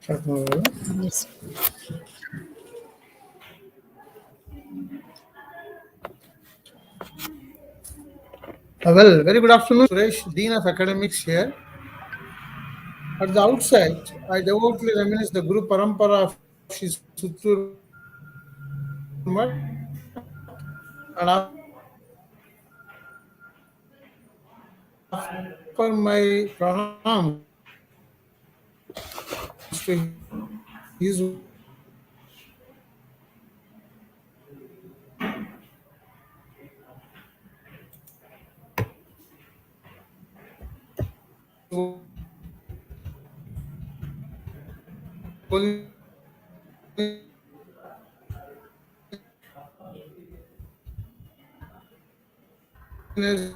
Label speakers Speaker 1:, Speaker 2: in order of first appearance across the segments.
Speaker 1: Yes.
Speaker 2: Well, very good afternoon, Suresh, Dean of Academics here. At the outset, I devoutly reminisce the Guru Parampara of Shri Suttur Mat, and offer my pranams to Holiness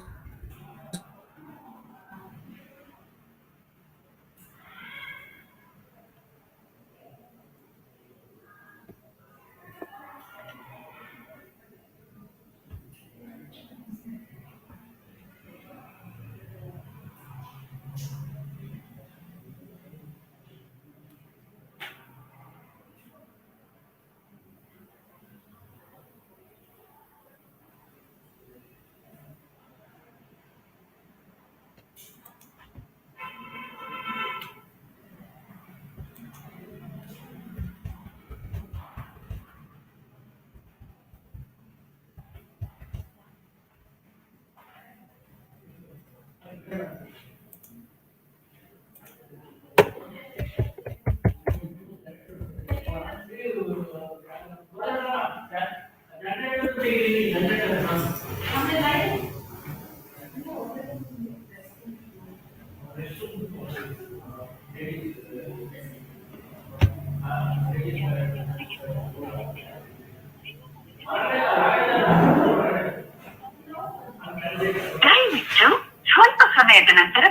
Speaker 3: ದಯವಿಟ್ಟು ಸ್ವಲ್ಪ ಸಮಯದ ನಂತರ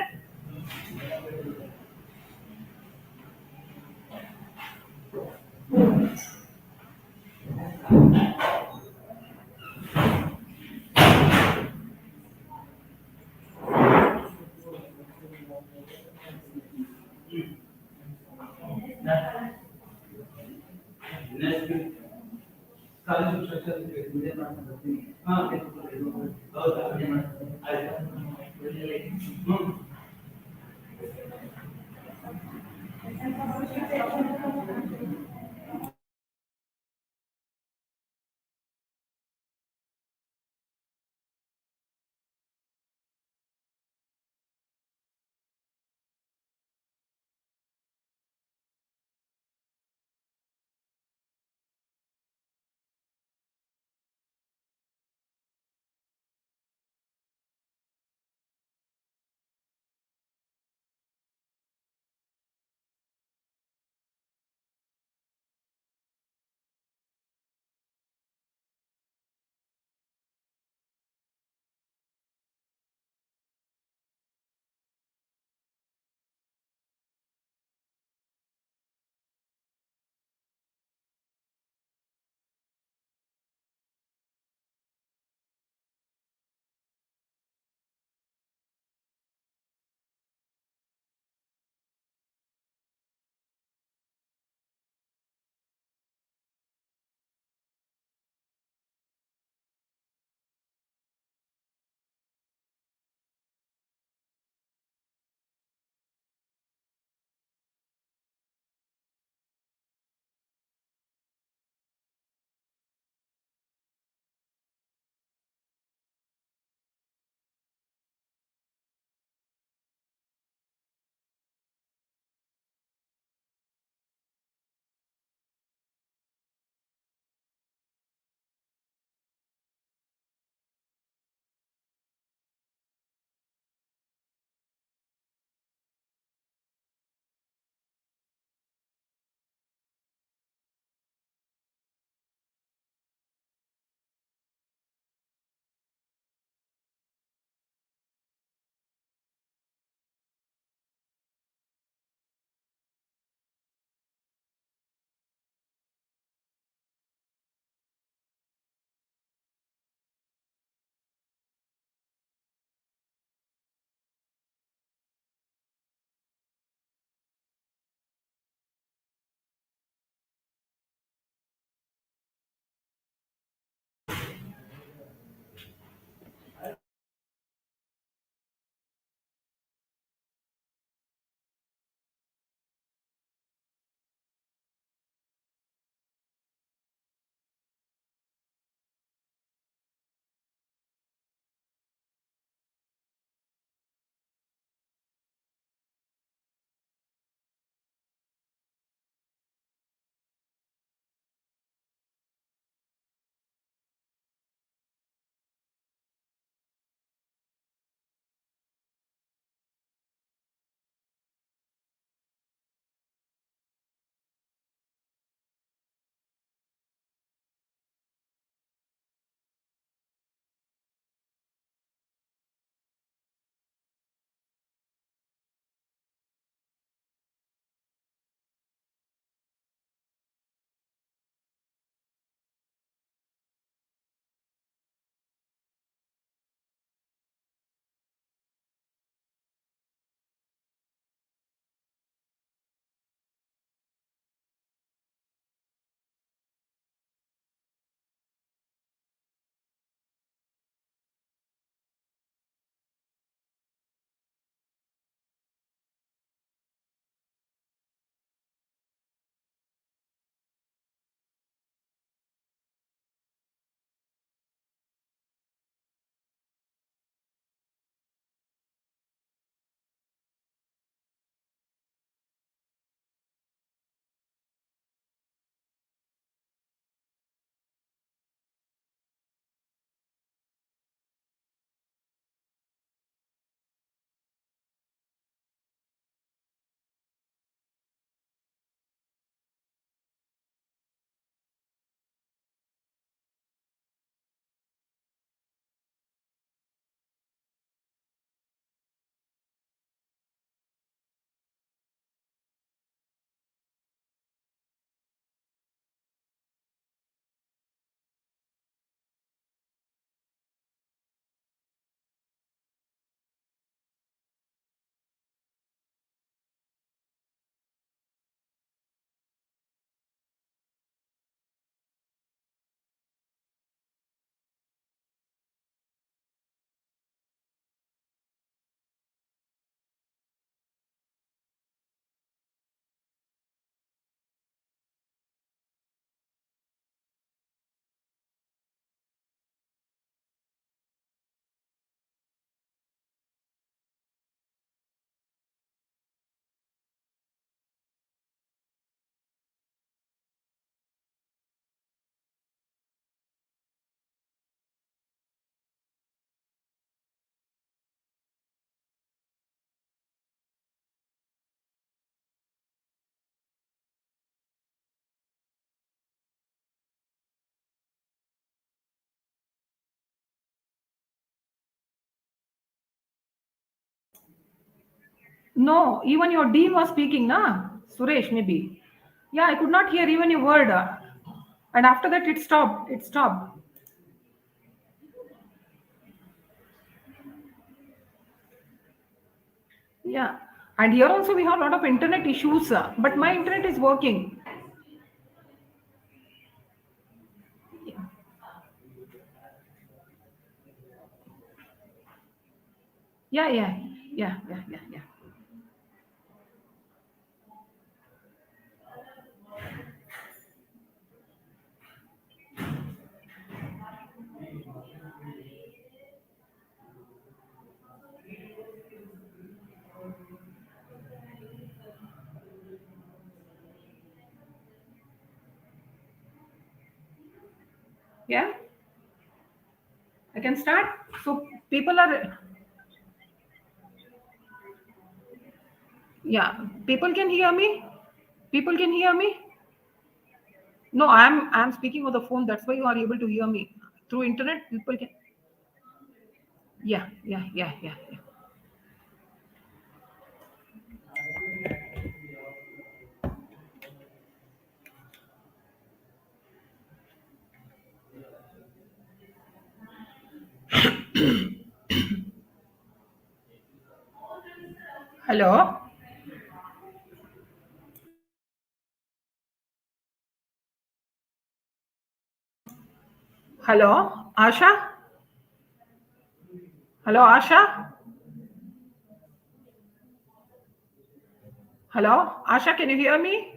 Speaker 1: No, even your dean was speaking, na? Suresh, maybe. Yeah, I could not hear even a word. And after that, it stopped. It stopped. Yeah. And here also we have a lot of internet issues, but my internet is working. Yeah, yeah, yeah, yeah, yeah, yeah. Yeah, I can start. So people are, yeah, people can hear me. People can hear me. No, I'm speaking on the phone. That's why you are able to hear me. Through internet, people can. Yeah, yeah, yeah, yeah, yeah. Hello, hello, Asha. Hello, Asha. Hello, Asha. Can you hear me?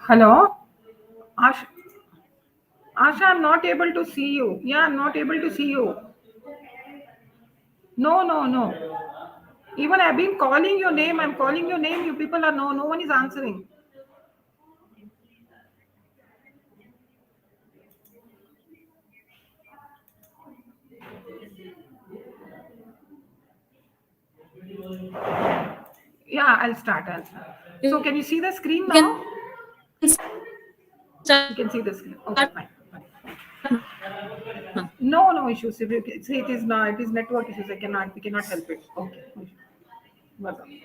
Speaker 1: Hello, Asha. Asha, I'm not able to see you. Yeah, I'm not able to see you. No, no, no. Even I've been calling your name. I'm calling your name. You people are no one is answering. Yeah, I'll start. I'll start. So can you see the screen
Speaker 4: You can
Speaker 1: now? You can see the screen. Okay,
Speaker 4: start
Speaker 1: fine.
Speaker 4: now.
Speaker 1: No issues. If you see, it is not. It is network issues. We cannot help it. Okay. No issue. Welcome.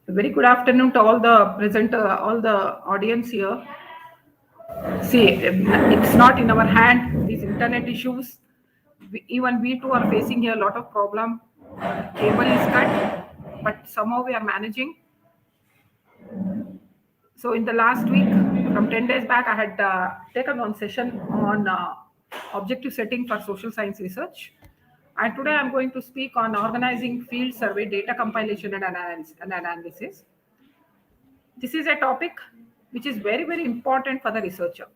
Speaker 1: A very good afternoon to all the all the audience here. See, it's not in our hand. These internet issues. Even we too are facing here a lot of problem. Cable is cut, but somehow we are managing. So in the last week, from 10 days back, I had taken one session on objective setting for social science research. And today I'm going to speak on organizing field survey data compilation and analysis. This is a topic which is very, very important for the researcher.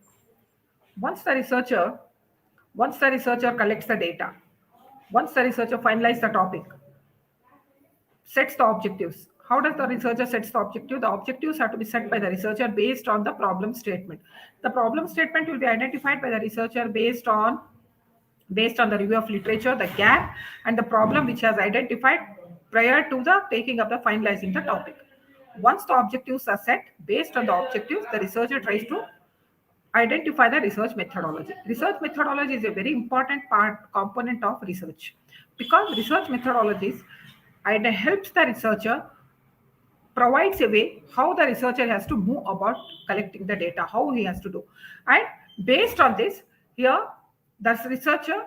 Speaker 1: Once the researcher, once the researcher collects the data, once the researcher finalizes the topic, sets the objectives. How does the researcher sets the objective? The objectives have to be set by the researcher based on the problem statement. The problem statement will be identified by the researcher based on the review of literature, the gap, and the problem which has identified prior to the taking up the finalizing the topic. Once the objectives are set, based on the objectives, the researcher tries to identify the research methodology. Research methodology is a very important component of research because research methodologies helps the researcher provides a way how the researcher has to move about collecting the data, how he has to do. And based on this, here the researcher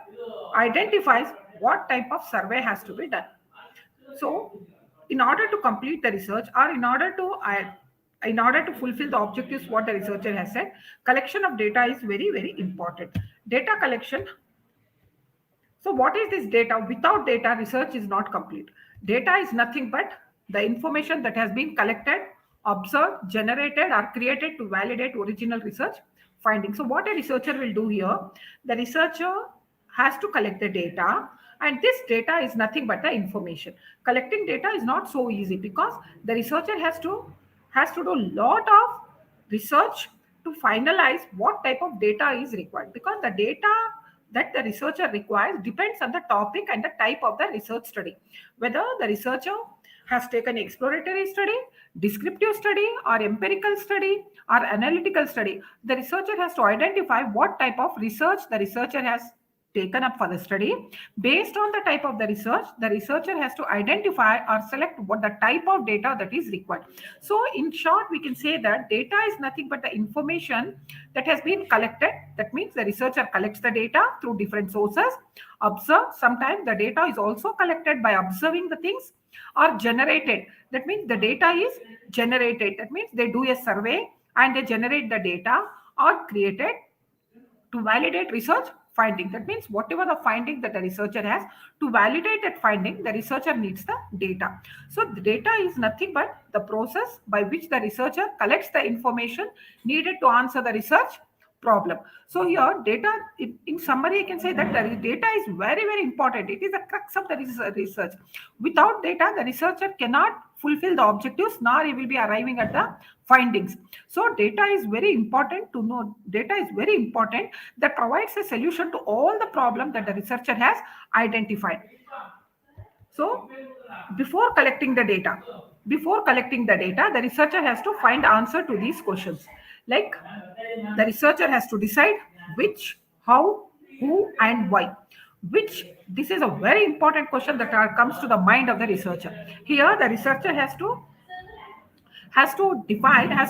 Speaker 1: identifies what type of survey has to be done. So, in order to complete the research, or in order to fulfill the objectives what the researcher has said, collection of data is very, very important. Data collection. So, what is this data? Without data, research is not complete. Data is nothing but the information that has been collected, observed, generated, or created to validate original research findings. So, what a researcher will do here, the researcher has to collect the data, and this data is nothing but the information. Collecting data is not so easy because the researcher has to do a lot of research to finalize what type of data is required, because the data that the researcher requires depends on the topic and the type of the research study, whether the researcher has taken exploratory study, descriptive study, or empirical study, or analytical study. The researcher has to identify what type of research the researcher has taken up for the study. Based on the type of the research, the researcher has to identify or select what the type of data that is required. So in short, we can say that data is nothing but the information that has been collected. That means the researcher collects the data through different sources, observe. Sometimes the data is also collected by observing the things, or generated. That means the data is generated. That means they do a survey and they generate the data, or created to validate research finding. That means whatever the finding that the researcher has, to validate that finding, the researcher needs the data. So the data is nothing but the process by which the researcher collects the information needed to answer the research problem. So here data, in summary, I can say that the data is very, very important. It is the crux of the research. Without data, the researcher cannot fulfill the objectives, nor he will be arriving at the findings. So data is very important to know. Data is very important, that provides a solution to all the problems that the researcher has identified. So before collecting the data, the researcher has to find answer to these questions. Like, the researcher has to decide which, how, who, and why. This is a very important question that comes to the mind of the researcher. Here, the researcher has to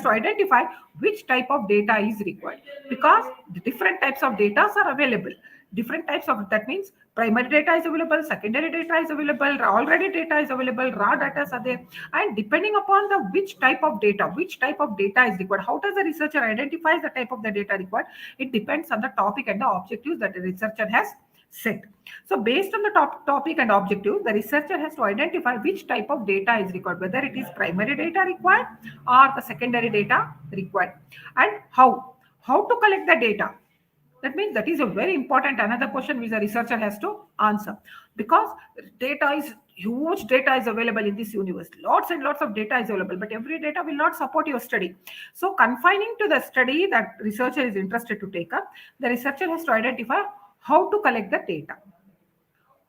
Speaker 1: identify which type of data is required, because the different types of data are available. Different types of, that means primary data is available, secondary data is available, already data is available, raw data are there, and depending upon the which type of data is required, how does the researcher identify the type of the data required? It depends on the topic and the objectives that the researcher has set. So based on the topic and objective, the researcher has to identify which type of data is required, whether it is primary data required or the secondary data required, and how to collect the data. That means that is a very important another question which the researcher has to answer, because huge data is available in this universe. Lots and lots of data is available, but every data will not support your study. So confining to the study that researcher is interested to take up, the researcher has to identify how to collect the data.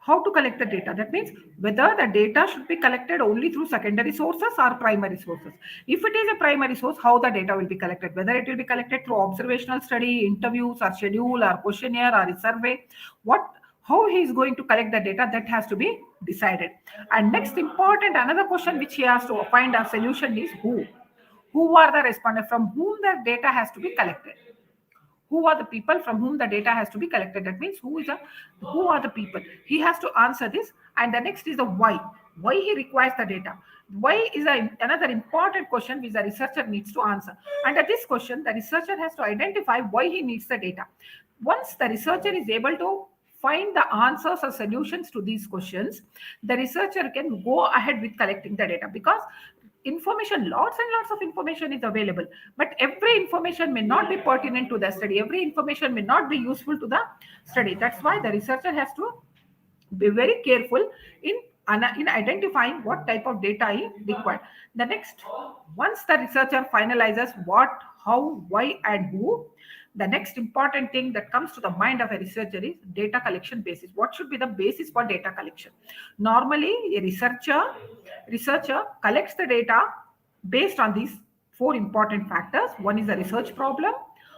Speaker 1: That means whether the data should be collected only through secondary sources or primary sources. If it is a primary source, how the data will be collected, whether it will be collected through observational study, interviews, or schedule, or questionnaire, or a survey. How he is going to collect the data, that has to be decided. And next important another question which he has to find a solution is who are the respondents, from whom the data has to be collected. Who are the people from whom the data has to be collected? That means who are the people? He has to answer this. And the next is the why. Why he requires the data. Why is another important question which the researcher needs to answer. And at this question, the researcher has to identify why he needs the data. Once the researcher is able to find the answers or solutions to these questions, the researcher can go ahead with collecting the data, because information, lots and lots of information is available, but every information may not be pertinent to the study. Every information may not be useful to the study. That's why the researcher has to be very careful in identifying what type of data is required. The next, once the researcher finalizes what, how, why, and who, the next important thing that comes to the mind of a researcher is data collection basis. What should be the basis for data collection? Normally, a researcher collects the data based on these four important factors. One is the research problem,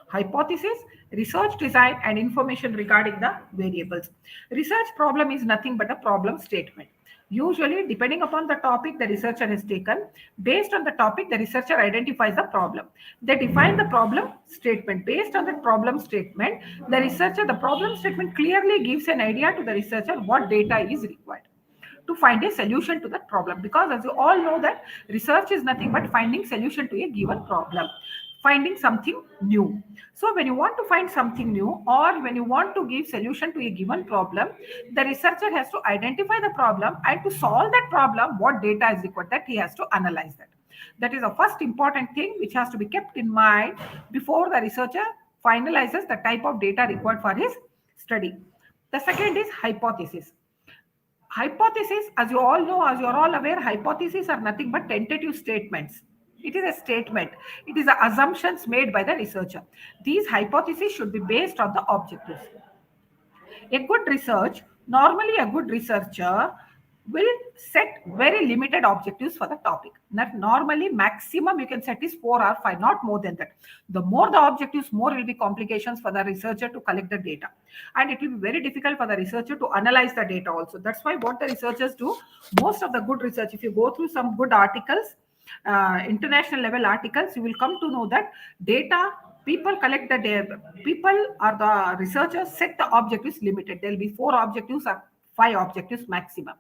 Speaker 1: hypothesis, research design, and information regarding the variables. Research problem is nothing but a problem statement. Usually, depending upon the topic the researcher has taken, based on the topic, the researcher identifies the problem. They define the problem statement. Based on the problem statement, the problem statement clearly gives an idea to the researcher what data is required. to find a solution to that problem, because as you all know that research is nothing but finding solution to a given problem, finding something new. So when you want to find something new, or when you want to give solution to a given problem, the researcher has to identify the problem, and to solve that problem, what data is required, that he has to analyze that. That is the first important thing which has to be kept in mind before the researcher finalizes the type of data required for his study. The second is hypothesis. Hypothesis, as you all know, as you are all aware, hypotheses are nothing but tentative statements. It is a statement. It is the assumptions made by the researcher. These hypotheses should be based on the objectives. Normally a good researcher will set very limited objectives for the topic. That normally maximum you can set is 4 or 5, not more than that. The more the objectives, more will be complications for the researcher to collect the data. And it will be very difficult for the researcher to analyze the data also. That's why what the researchers do, most of the good research, if you go through some good articles, international level articles, you will come to know that data, people collect the data, people or the researchers set the objectives limited. There will be 4 objectives or 5 objectives maximum.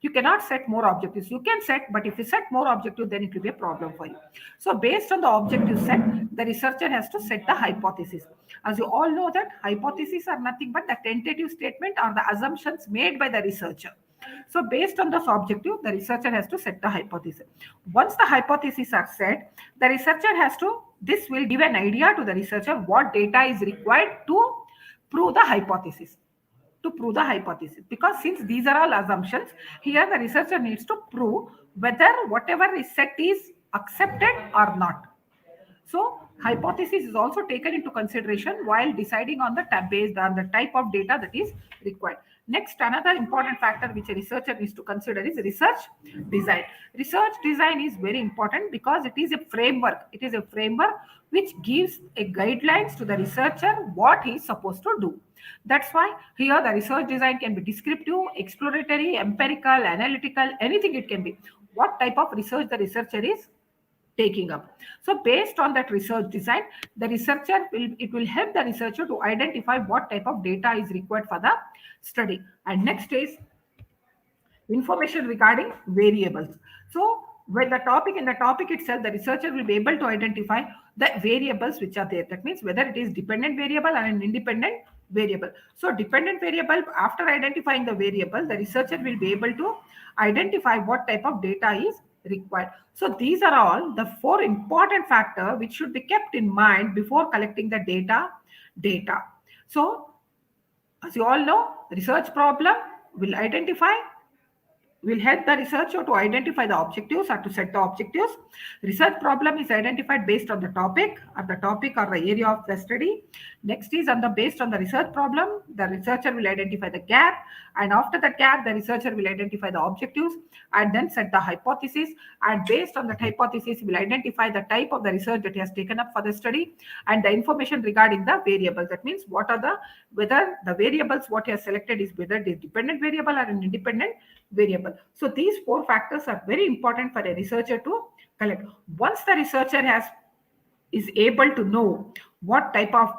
Speaker 1: You cannot set more objectives. You can set, but if you set more objectives, then it will be a problem for you. So based on the objective set, the researcher has to set the hypothesis. As you all know that hypotheses are nothing but the tentative statement or the assumptions made by the researcher. So based on this objective, the researcher has to set the hypothesis. Once the hypotheses are set, the researcher has to, this will give an idea to the researcher what data is required to prove the hypothesis. Because since these are all assumptions, here the researcher needs to prove whether whatever is set is accepted or not. So hypothesis is also taken into consideration while deciding on the based on the type of data that is required. Next, another important factor which a researcher needs to consider is research design. Research design is very important because it is a framework. It is a framework which gives a guidelines to the researcher what he is supposed to do. That's why here the research design can be descriptive, exploratory, empirical, analytical, anything it can be. What type of research the researcher is taking up. So based on that research design, the researcher will help the researcher to identify what type of data is required for the study. And next is information regarding variables. So when the topic itself, the researcher will be able to identify the variables which are there. That means whether it is dependent variable or an independent variable. So dependent variable, after identifying the variable, the researcher will be able to identify what type of data is required. So these are all the 4 important factors which should be kept in mind before collecting the data. So as you all know, research problem will help the researcher to identify the objectives or to set the objectives. Research problem is identified based on the topic or the area of the study. Next is based on the research problem, the researcher will identify the gap, and after the gap, the researcher will identify the objectives and then set the hypothesis. And based on that hypothesis, will identify the type of the research that he has taken up for the study and the information regarding the variables. That means whether the variables what he has selected is whether it is dependent variable or an independent variable. So these 4 factors are very important for a researcher to collect. Once the researcher is able to know what type of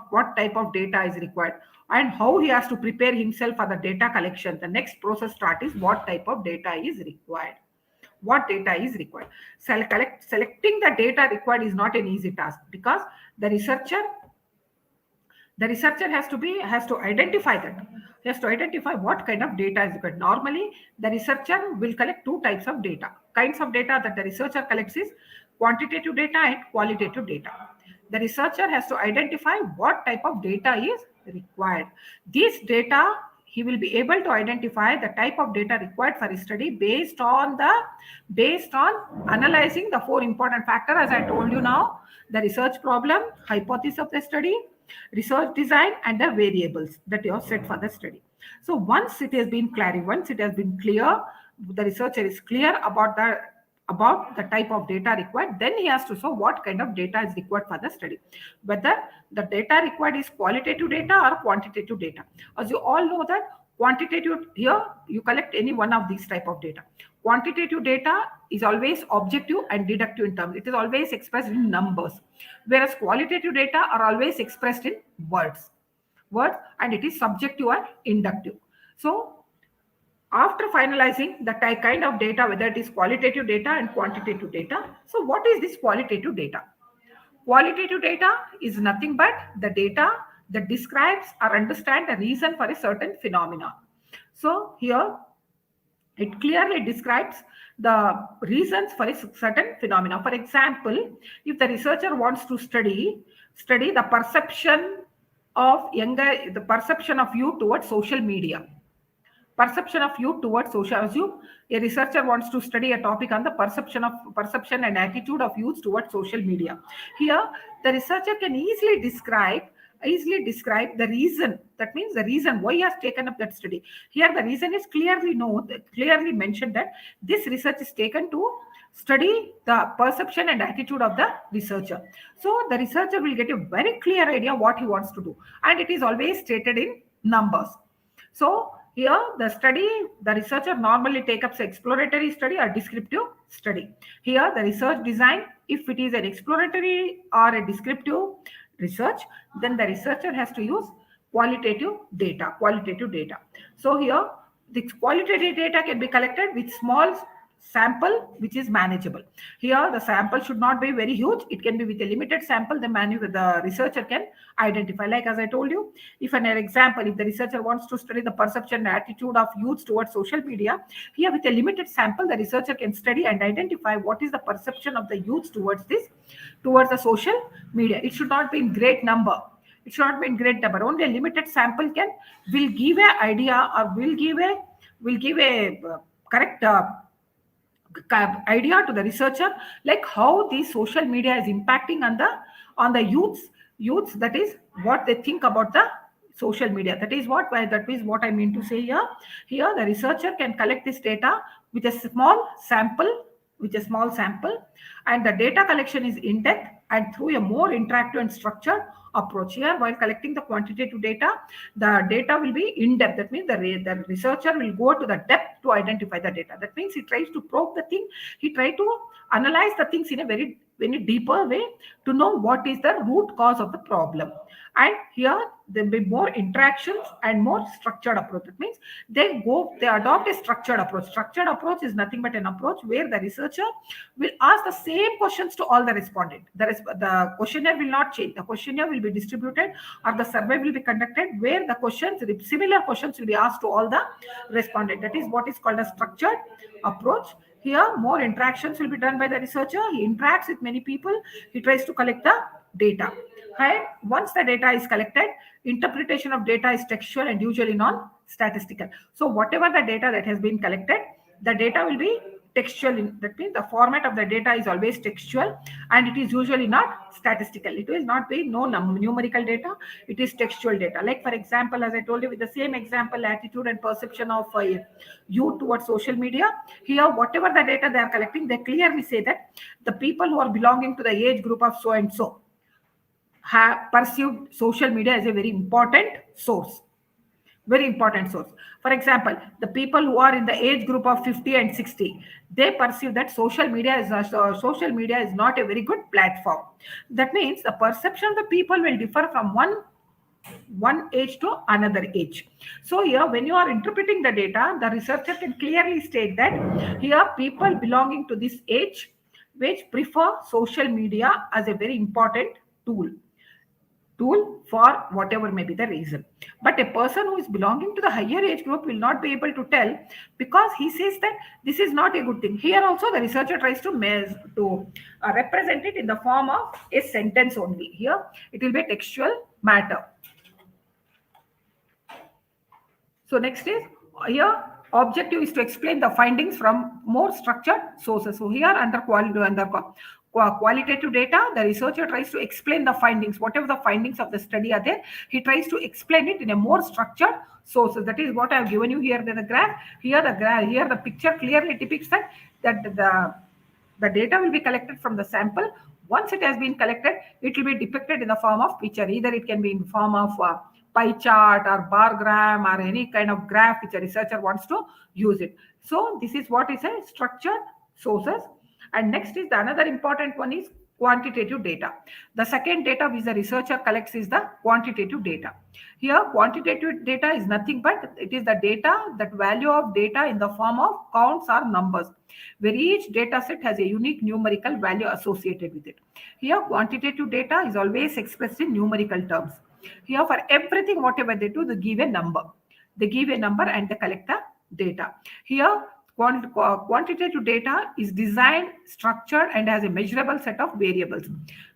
Speaker 1: data is required and how he has to prepare himself for the data collection, the next process start is what type of data is required. Selecting the data required is not an easy task, because the researcher has to identify that. He has to identify what kind of data is required. Normally, the researcher will collect 2 types of data. Kinds of data that the researcher collects is quantitative data and qualitative data. The researcher has to identify what type of data is required. This data, he will be able to identify the type of data required for his study based on analyzing the 4 important factors, as I told you now: the research problem, hypothesis of the study, research design, and the variables that you have set for the study. So once it has been clear, the researcher is clear about the type of data required, then he has to show what kind of data is required for the study, whether the data required is qualitative data or quantitative data. As you all know that quantitative, here you collect any one of these type of data. Quantitative data is always objective and deductive in terms. It is always expressed in numbers, whereas qualitative data are always expressed in words, and it is subjective and inductive. So After finalizing the kind of data, whether it is qualitative data and quantitative data. So what is this qualitative data? Qualitative data is nothing but the data that describes or understand the reason for a certain phenomena. So here it clearly describes the reasons for a certain phenomena. For example, if the researcher wants to study the perception of the perception of youth towards social media, perception of youth towards social. Assume a researcher wants to study a topic on the perception and attitude of youth towards social media. Here the researcher can easily describe the reason. That means the reason why he has taken up that study. Here the reason is clearly mentioned, that this research is taken to study the perception and attitude of the researcher. So the researcher will get a very clear idea what he wants to do, and it is always stated in numbers. So here the researcher normally take up exploratory study or descriptive study. Here the research design, if it is an exploratory or a descriptive research, then the researcher has to use qualitative data. So here the qualitative data can be collected with small sample which is manageable. Here the sample should not be very huge. It can be with a limited sample. The researcher can identify, like as I told you, if an example, if the researcher wants to study the perception and attitude of youths towards social media, here with a limited sample the researcher can study and identify what is the perception of the youths towards the social media. It should not be in great number. Only a limited sample will give an idea, or will give a correct idea to the researcher, like how the social media is impacting on the youths. That is what they think about the social media. That is what I mean to say here. Here the researcher can collect this data with a small sample, and the data collection is in depth and through a more interactive and structured approach. Here, while collecting the quantitative data, the data will be in depth. That means the researcher will go to the depth to identify the data. That means he tries to probe the thing. He tries to analyze the things in a very deeper way to know what is the root cause of the problem. And here there will be more interactions and more structured approach. That means they adopt a structured approach. Structured approach is nothing but an approach where the researcher will ask the same questions to all the respondents. The questionnaire will not change. The questionnaire will be distributed, or the survey will be conducted where similar questions will be asked to all the respondents. That is what is called a structured approach. Here, more interactions will be done by the researcher. He interacts with many people. He tries to collect the data. And once the data is collected, interpretation of data is textual and usually non-statistical. So whatever the data that has been collected, the data will be textual. That means the format of the data is always textual, and it is usually not statistical. It will not be numerical data. It is textual data. Like for example, as I told you, with the same example, attitude and perception of youth towards social media. Here, whatever the data they are collecting, they clearly say that the people who are belonging to the age group of so and so have perceived social media as a very important source. For example, the people who are in the age group of 50 and 60, they perceive that social media is not a very good platform. That means the perception of the people will differ from one age to another age. So here, when you are interpreting the data, the researcher can clearly state that here people belonging to this age which prefer social media as a very important tool for whatever may be the reason. But a person who is belonging to the higher age group will not be able to tell, because he says that this is not a good thing. Here also the researcher tries to represent it in the form of a sentence only. Here it will be a textual matter. So next is, here objective is to explain the findings from more structured sources. So here under qualitative data, the researcher tries to explain the findings. Whatever the findings of the study are there, he tries to explain it in a more structured sources. That is what I have given you here. The graph here, the picture clearly depicts that the data will be collected from the sample. Once it has been collected, it will be depicted in the form of picture. Either it can be in form of pie chart or bargram or any kind of graph which a researcher wants to use it. So this is what is a structured sources. And next is the another important one is quantitative data. The second data which the researcher collects is the quantitative data. Here, quantitative data is nothing but it is the data, that value of data in the form of counts or numbers, where each data set has a unique numerical value associated with it. Here, quantitative data is always expressed in numerical terms. Here, for everything, whatever they do, they give a number. They give a number and they collect the data. Here, quantitative data is designed, structured, and has a measurable set of variables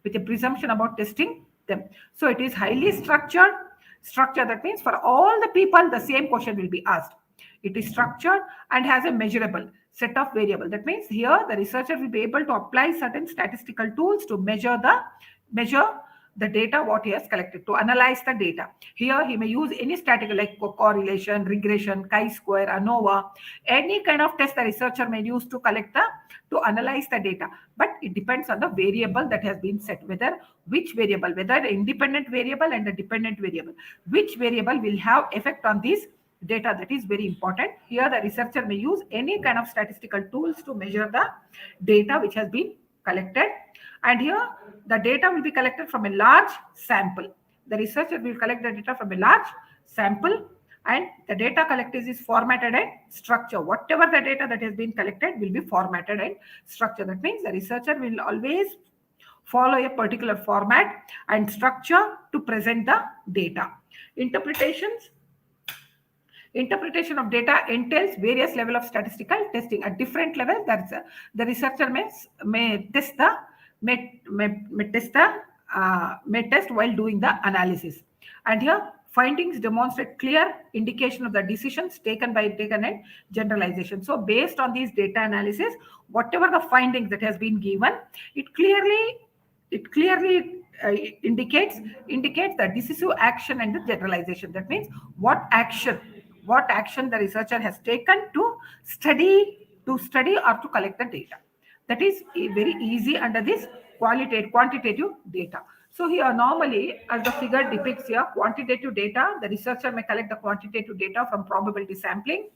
Speaker 1: with a presumption about testing them. So it is highly structured. Structure, that means for all the people, the same question will be asked. It is structured and has a measurable set of variables. That means here the researcher will be able to apply certain statistical tools to measure the data what he has collected, to analyze the data. Here he may use any statistical like correlation, regression, chi-square, ANOVA, any kind of test the researcher may use to analyze the data. But it depends on the variable that has been set, whether the independent variable and the dependent variable, which variable will have effect on this data. That is very important. Here the researcher may use any kind of statistical tools to measure the data which has been collected. And here the data will be collected from a large sample. The researcher will collect the data from a large sample, and the data collected is formatted and structured. Whatever the data that has been collected will be formatted and structured. That means the researcher will always follow a particular format and structure to present the data. Interpretation of data entails various levels of statistical testing. At different levels, the researcher may test while doing the analysis. And here, findings demonstrate clear indication of the decisions taken and generalization. So based on these data analysis, whatever the findings that has been given, it clearly indicates the decisive action and the generalization. That means what action the researcher has taken to study or to collect the data. That is very easy under this quantitative data. So here normally, as the figure depicts here, quantitative data, the researcher may collect the quantitative data from probability sampling.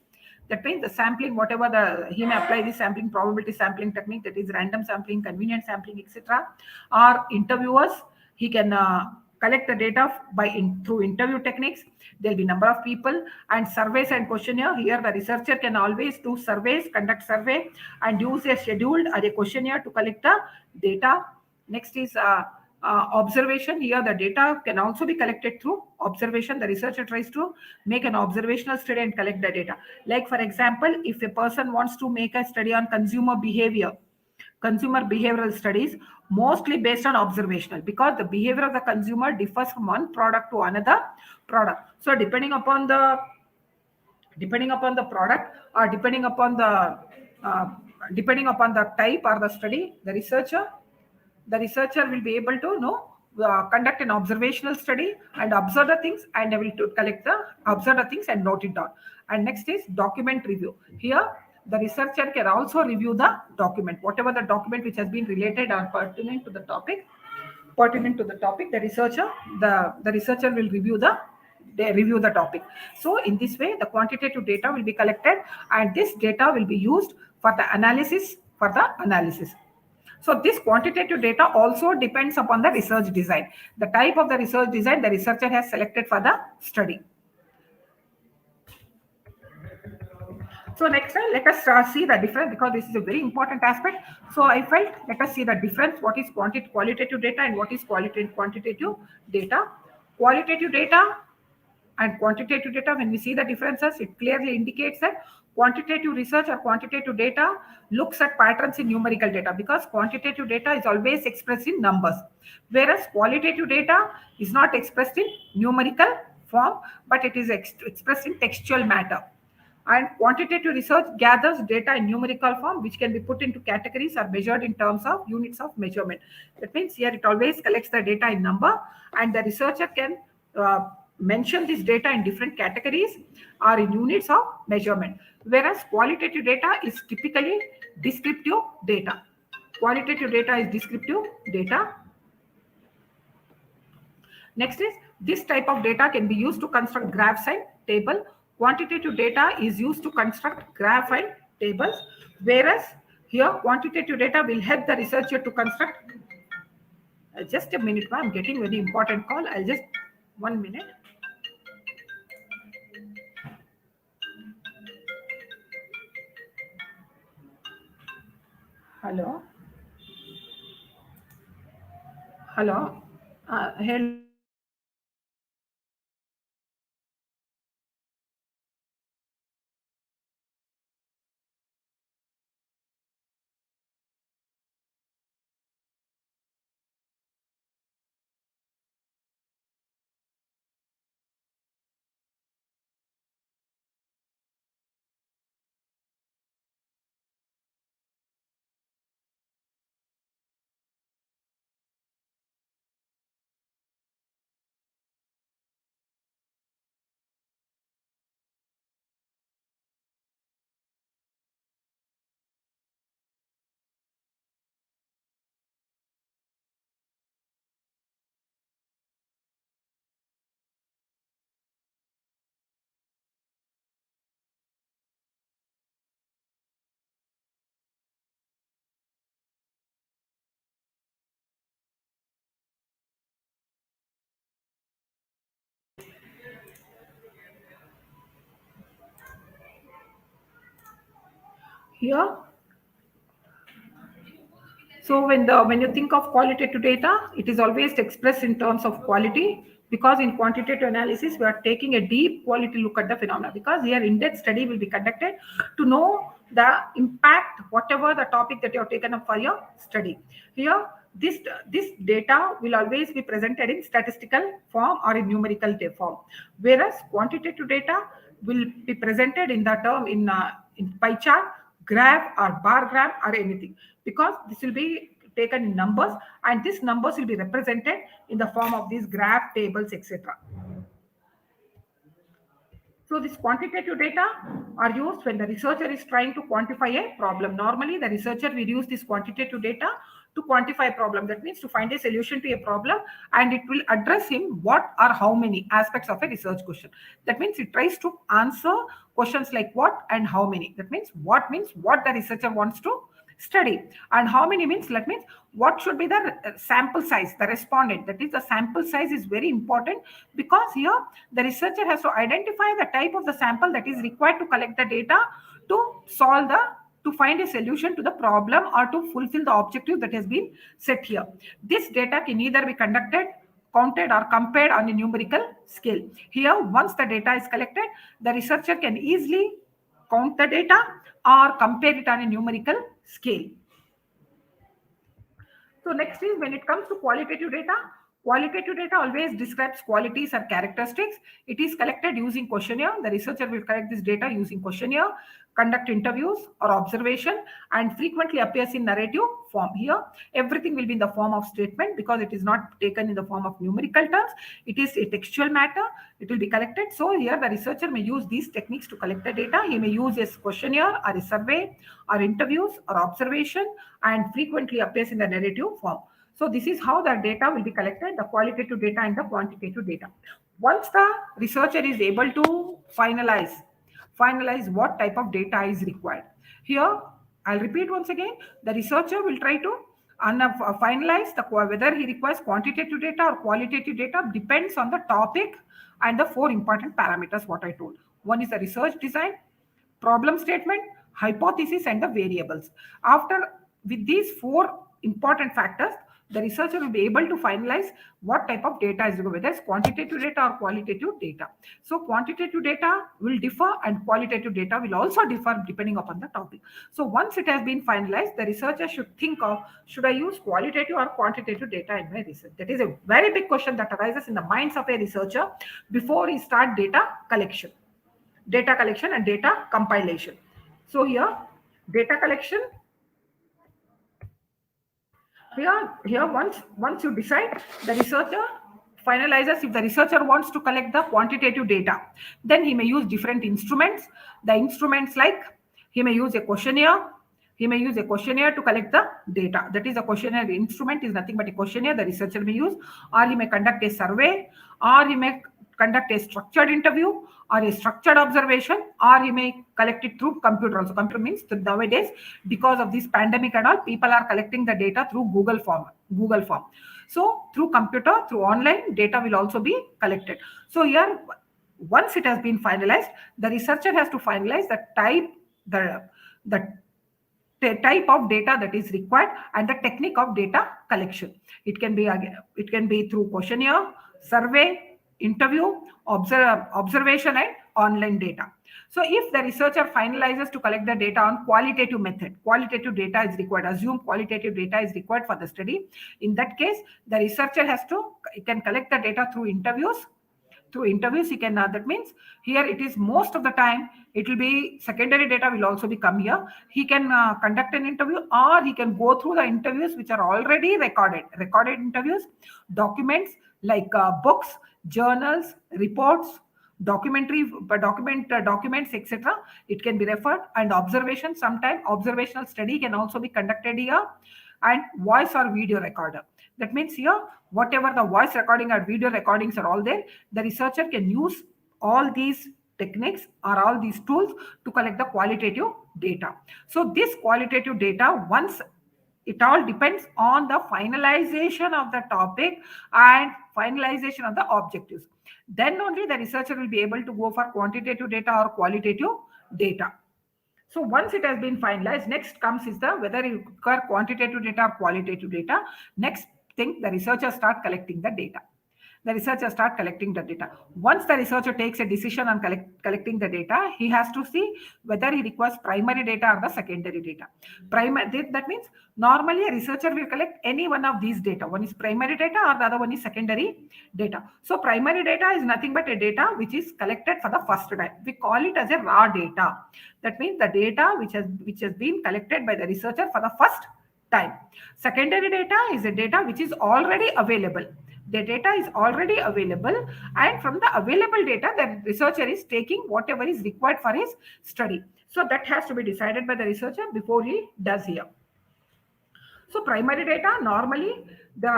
Speaker 1: That means the sampling, whatever he may apply the sampling, probability sampling technique, that is random sampling, convenient sampling, etc. Or interviewers, he can collect the data through interview techniques. There will be number of people, and surveys and questionnaire. Here the researcher can always do surveys, conduct survey, and use a scheduled or a questionnaire to collect the data. Next is observation. Here the data can also be collected through observation. The researcher tries to make an observational study and collect the data. Like for example, if a person wants to make a study on consumer behavioral studies, mostly based on observational, because the behavior of the consumer differs from one product to another product. So depending upon the product, or depending upon the type or the study, the researcher will be able to conduct an observational study and observe the things, and able to observe the things and note it down. And next is document review. Here the researcher can also review the document, whatever the document which has been related or pertinent to the topic. The researcher will review the topic. So in this way, the quantitative data will be collected, and this data will be used for the analysis. So this quantitative data also depends upon the research design, the type of the research design the researcher has selected for the study. So next time, let us see the difference, because this is a very important aspect. So I felt, let us see the difference, what is qualitative data and what is quantitative data. Qualitative data and quantitative data, when we see the differences, it clearly indicates that quantitative research or quantitative data looks at patterns in numerical data, because quantitative data is always expressed in numbers, whereas qualitative data is not expressed in numerical form, but it is expressed in textual matter. And quantitative research gathers data in numerical form, which can be put into categories or measured in terms of units of measurement. That means here it always collects the data in number, and the researcher can mention this data in different categories or in units of measurement. Whereas qualitative data is typically descriptive data. Qualitative data is descriptive data. Next is, this type of data can be used to construct graphs and table. Quantitative data is used to construct graph and tables, whereas here quantitative data will help the researcher to construct Just a minute, I'm getting very important call. I'll just 1 minute. Hello. Hello. Hello. Here. So when you think of qualitative data, it is always expressed in terms of quality, because in quantitative analysis we are taking a deep quality look at the phenomena, because here in-depth study will be conducted to know the impact, whatever the topic that you have taken up for your study. Here this data will always be presented in statistical form or in numerical form, whereas quantitative data will be presented in the term in pie chart, graph or bar graph or anything, because this will be taken in numbers, and these numbers will be represented in the form of these graph tables, etc. So these quantitative data are used when the researcher is trying to quantify a problem. Normally, the researcher will use this quantitative data to quantify a problem. That means to find a solution to a problem, and it will address him what or how many aspects of a research question. That means it tries to answer questions like what and how many. That means what the researcher wants to study, and how many means that means what should be the sample size, the respondent. That is, the sample size is very important, because here the researcher has to identify the type of the sample that is required to collect the data to find a solution to the problem or to fulfill the objective that has been set here. This data can either be conducted, counted or compared on a numerical scale. Here, once the data is collected, the researcher can easily count the data or compare it on a numerical scale. So next is when it comes to qualitative data always describes qualities or characteristics. It is collected using questionnaire. The researcher will collect this data using questionnaire, conduct interviews or observation, and frequently appears in narrative form. Here, everything will be in the form of statement, because it is not taken in the form of numerical terms. It is a textual matter. It will be collected. So here the researcher may use these techniques to collect the data. He may use a questionnaire or a survey or interviews or observation, and frequently appears in the narrative form. So this is how the data will be collected, the qualitative data and the quantitative data. Once the researcher is able to finalize what type of data is required. Here, I'll repeat once again, the researcher will try to finalize whether he requires quantitative data or qualitative data, depends on the topic and the four important parameters what I told. One is the research design, problem statement, hypothesis, and the variables. With these four important factors, the researcher will be able to finalize what type of data is required, whether it's quantitative data or qualitative data. So quantitative data will differ and qualitative data will also differ depending upon the topic. So once it has been finalized, the researcher should think of, should I use qualitative or quantitative data in my research? That is a very big question that arises in the minds of a researcher before he starts data collection and data compilation. So here, data collection. Here once you decide, the researcher finalizes. If the researcher wants to collect the quantitative data, then he may use different instruments. The instruments like, he may use a questionnaire. He may use a questionnaire to collect the data. That is, a questionnaire instrument is nothing but a questionnaire the researcher may use, or he may conduct a survey, or he may conduct a structured interview or a structured observation, or he may collect it through computer also. Computer means nowadays, because of this pandemic and all, people are collecting the data through Google form. So through computer, through online, data will also be collected. So here, once it has been finalized, the researcher has to finalize the type of data that is required and the technique of data collection. It can be through questionnaire, survey, interview, observation, and online data. So if the researcher finalizes to collect the data on qualitative method, qualitative data is required. Assume qualitative data is required for the study. In that case, the researcher can collect the data through interviews. He can, that means here it is most of the time it will be secondary data will also be come here. He can conduct an interview, or he can go through the interviews which are already recorded interviews, documents like books, journals, reports, documents, etc. It can be referred, and observation. Sometimes observational study can also be conducted here, and voice or video recorder. That means here, whatever the voice recording or video recordings are all there, the researcher can use all these techniques or all these tools to collect the qualitative data. So this qualitative data, once it all depends on the finalization of the topic and finalization of the objectives. Then only the researcher will be able to go for quantitative data or qualitative data. So once it has been finalized, next comes is whether you require quantitative data or qualitative data. Next thing, the researcher start collecting the data. Once the researcher takes a decision on collecting the data, he has to see whether he requires primary data or the secondary data. That means normally a researcher will collect any one of these data. One is primary data or the other one is secondary data. So primary data is nothing but a data which is collected for the first time. We call it as a raw data. That means the data which has been collected by the researcher for the first time. Secondary data is a data which is already available. The data is already available, and from the available data, the researcher is taking whatever is required for his study. So that has to be decided by the researcher before he does here. So primary data, normally the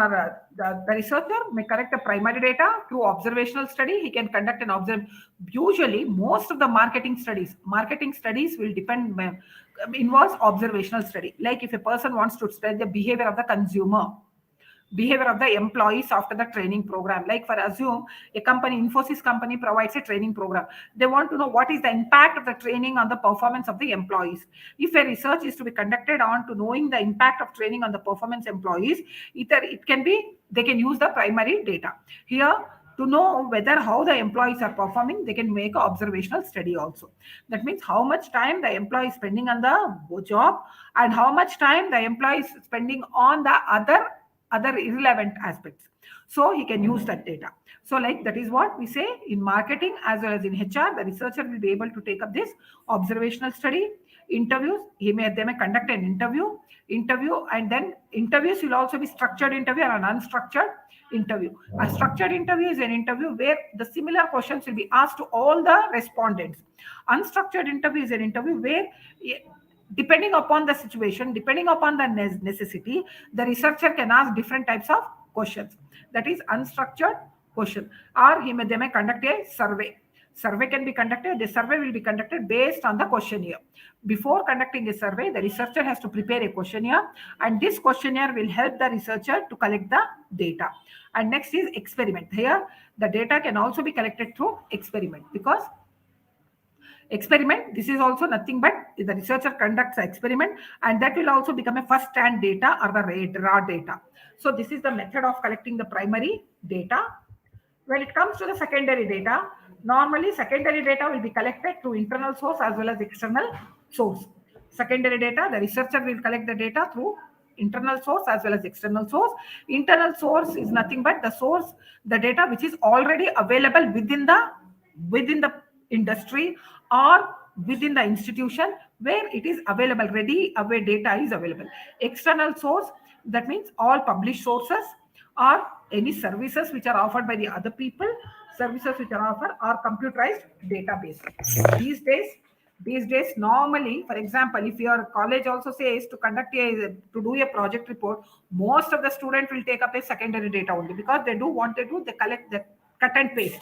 Speaker 1: researcher may collect the primary data through observational study. He can conduct an observation. Usually, most of the marketing studies will involves observational study. Like if a person wants to study the behavior of the consumer, behavior of the employees after the training program. Like for assume a company, Infosys company provides a training program. They want to know what is the impact of the training on the performance of the employees. If a research is to be conducted on to knowing the impact of training on the performance employees, either they can use the primary data. Here, to know whether how the employees are performing, they can make an observational study also. That means how much time the employee is spending on the job and how much time the employee is spending on the other irrelevant aspects. So he can use that data. So like that is what we say in marketing as well as in HR, the researcher will be able to take up this observational study, interviews. They may conduct an interview, and then interviews will also be structured interview or an unstructured interview. A structured interview is an interview where the similar questions will be asked to all the respondents. Unstructured interview is an interview where, depending upon the situation, depending upon the necessity, the researcher can ask different types of questions. That is unstructured question. Or they may conduct a survey. Survey can be conducted. The survey will be conducted based on the questionnaire. Before conducting a survey, the researcher has to prepare a questionnaire, and this questionnaire will help the researcher to collect the data. And next is experiment. Here, the data can also be collected through experiment, because experiment, this is also nothing but the researcher conducts an experiment, and that will also become a first hand data or the raw data. So this is the method of collecting the primary data. When it comes to the secondary data, normally secondary data will be collected through internal source as well as external source. Secondary data, the researcher will collect the data through internal source as well as external source. Internal source is nothing but the source, the data which is already available within the industry or within the institution where it is available, ready away data is available. External source, that means all published sources or any services which are offered by the other people, services which are offered, or computerized database. These days, normally, for example, if your college also says to do a project report, most of the students will take up a secondary data only, because they collect the cut and paste.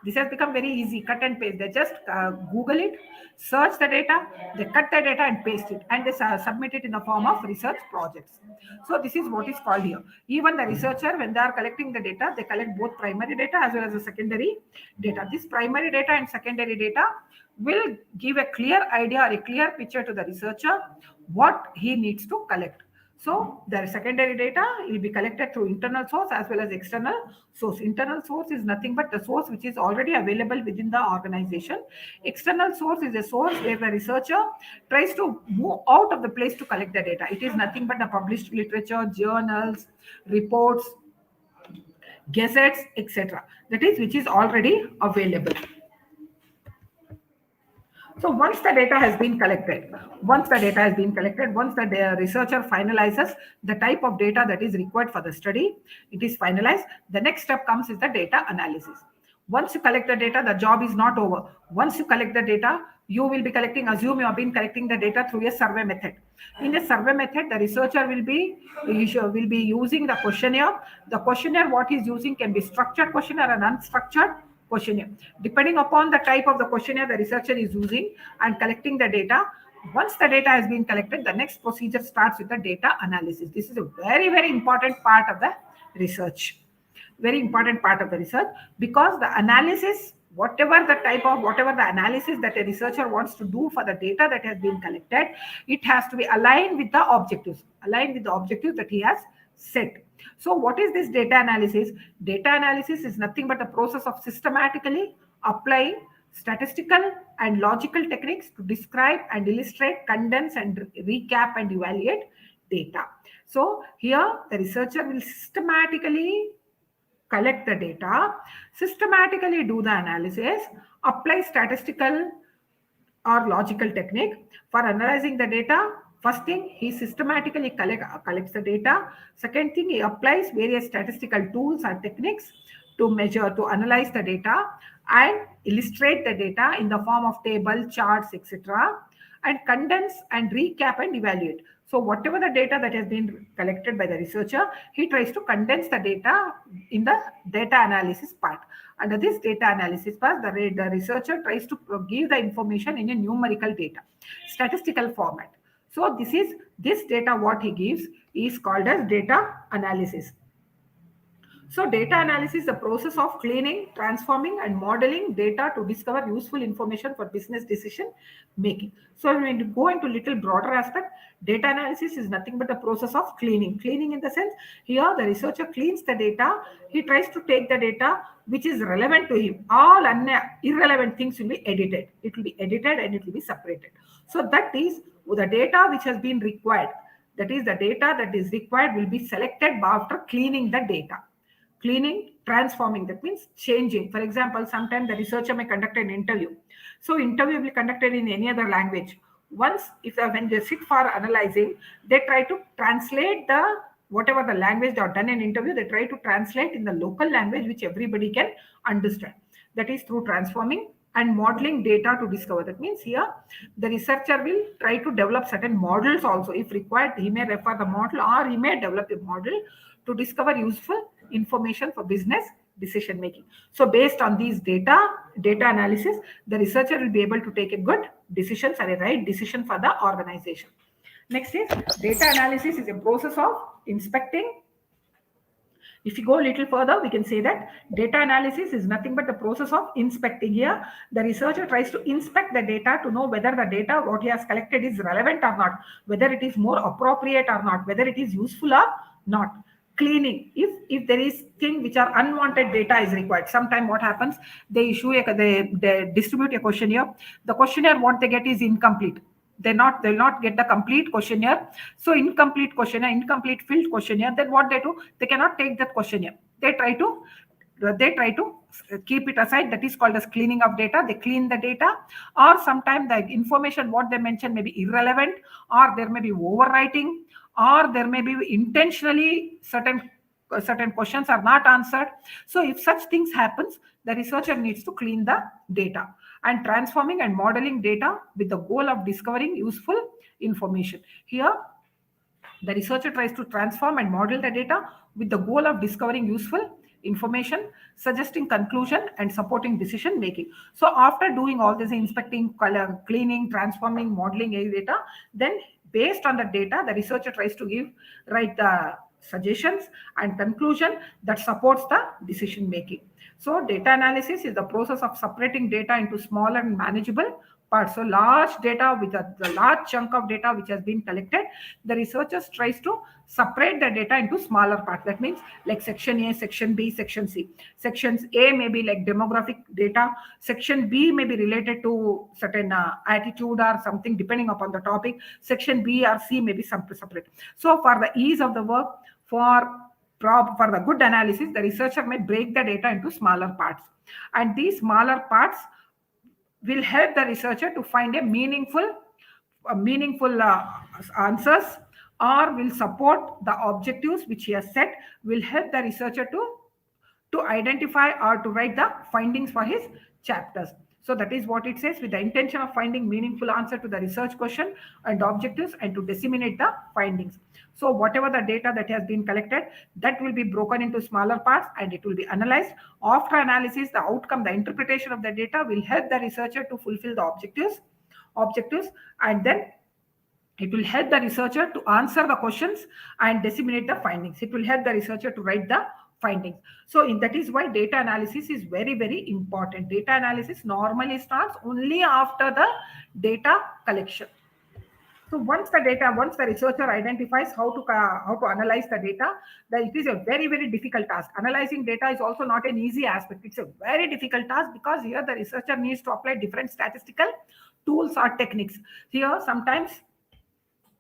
Speaker 1: This has become very easy, cut and paste. They just Google it, search the data, they cut the data and paste it, and they submit it in the form of research projects. So this is what is called here. Even the researcher, when they are collecting the data, they collect both primary data as well as the secondary data. This primary data and secondary data will give a clear idea or a clear picture to the researcher what he needs to collect. So the secondary data will be collected through internal source as well as external source. Internal source is nothing but the source which is already available within the organization. External source is a source where the researcher tries to move out of the place to collect the data. It is nothing but the published literature, journals, reports, gazettes, etc. That is which is already available. So once the data has been collected, once the researcher finalizes the type of data that is required for the study, it is finalized. The next step comes is the data analysis. Once you collect the data, the job is not over. Once you collect the data, you will be collecting, assume you have been collecting the data through a survey method. In a survey method, the researcher will be using the questionnaire. The questionnaire, what he's using can be structured questionnaire and unstructured questionnaire. Depending upon the type of the questionnaire the researcher is using and collecting the data, once the data has been collected, the next procedure starts with the data analysis. This is a very, very important part of the research. Very important part of the research, because the analysis, whatever the analysis that a researcher wants to do for the data that has been collected, it has to be aligned with the objectives that he has set. So what is this data analysis? Data analysis is nothing but the process of systematically applying statistical and logical techniques to describe and illustrate, condense and recap and evaluate data. So here the researcher will systematically collect the data, systematically do the analysis, apply statistical or logical technique for analyzing the data. First thing, he systematically collects the data. Second thing, he applies various statistical tools and techniques to measure, to analyze the data and illustrate the data in the form of table, charts, etc. and condense and recap and evaluate. So whatever the data that has been collected by the researcher, he tries to condense the data in the data analysis part. Under this data analysis part, the researcher tries to give the information in a numerical data, statistical format. So this data what he gives is called as data analysis. So data analysis is the process of cleaning, transforming and modeling data to discover useful information for business decision making. So when you go into little broader aspect, data analysis is nothing but the process of cleaning. Cleaning in the sense, here the researcher cleans the data. He tries to take the data which is relevant to him. All irrelevant things will be edited. It will be edited and it will be separated. So that is the data which has been required. That is the data that is required will be selected after cleaning the data. Cleaning, transforming, that means changing. For example, sometimes the researcher may conduct an interview. So interview will be conducted in any other language. Once, when they sit for analyzing, they try to translate whatever the language they have done in interview, they try to translate in the local language which everybody can understand. That is through transforming and modeling data to discover. That means here the researcher will try to develop certain models also. If required, he may refer the model or he may develop a model to discover useful information for business decision making. So based on these data analysis, the researcher will be able to take a good decision or a right decision for the organization. Next is data analysis is a process of inspecting. If you go a little further, we can say that data analysis is nothing but the process of inspecting. Here, the researcher tries to inspect the data to know whether the data, what he has collected is relevant or not, whether it is more appropriate or not, whether it is useful or not. Cleaning, if there is thing which are unwanted data is required. Sometime what happens, they distribute a questionnaire. The questionnaire what they get is incomplete. They'll not get the complete questionnaire. So incomplete filled questionnaire, then what they do, they cannot take that questionnaire. They try to keep it aside. That is called as cleaning of data. They clean the data, or sometimes the information what they mention may be irrelevant, or there may be overwriting, or there may be intentionally certain questions are not answered. So if such things happens, the researcher needs to clean the data and transforming and modeling data with the goal of discovering useful information. Here, the researcher tries to transform and model the data with the goal of discovering useful information, suggesting conclusion, and supporting decision making. So after doing all this inspecting, color, cleaning, transforming, modeling any data, then based on the data, the researcher tries to write the suggestions and conclusion that supports the decision making. So data analysis is the process of separating data into smaller and manageable parts. So large data with the large chunk of data which has been collected, the researchers tries to separate the data into smaller parts. That means like section A, section B, section C. Sections A may be like demographic data. Section B may be related to certain attitude or something depending upon the topic. Section B or C may be separate. So for the ease of the work, for the good analysis, the researcher may break the data into smaller parts. And these smaller parts will help the researcher to find a meaningful answers, or will support the objectives which he has set, will help the researcher to identify or to write the findings for his chapters. So that is what it says, with the intention of finding meaningful answer to the research question and objectives, and to disseminate the findings. So whatever the data that has been collected, that will be broken into smaller parts and it will be analyzed. After analysis, the outcome, the interpretation of the data will help the researcher to fulfill the objectives, and then it will help the researcher to answer the questions and disseminate the findings. It will help the researcher to write the findings. So that is why data analysis is very, very important. Data analysis normally starts only after the data collection. So once the researcher identifies how to analyze the data, then it is a very, very difficult task. Analyzing data is also not an easy aspect. It's a very difficult task because here the researcher needs to apply different statistical tools or techniques. Here sometimes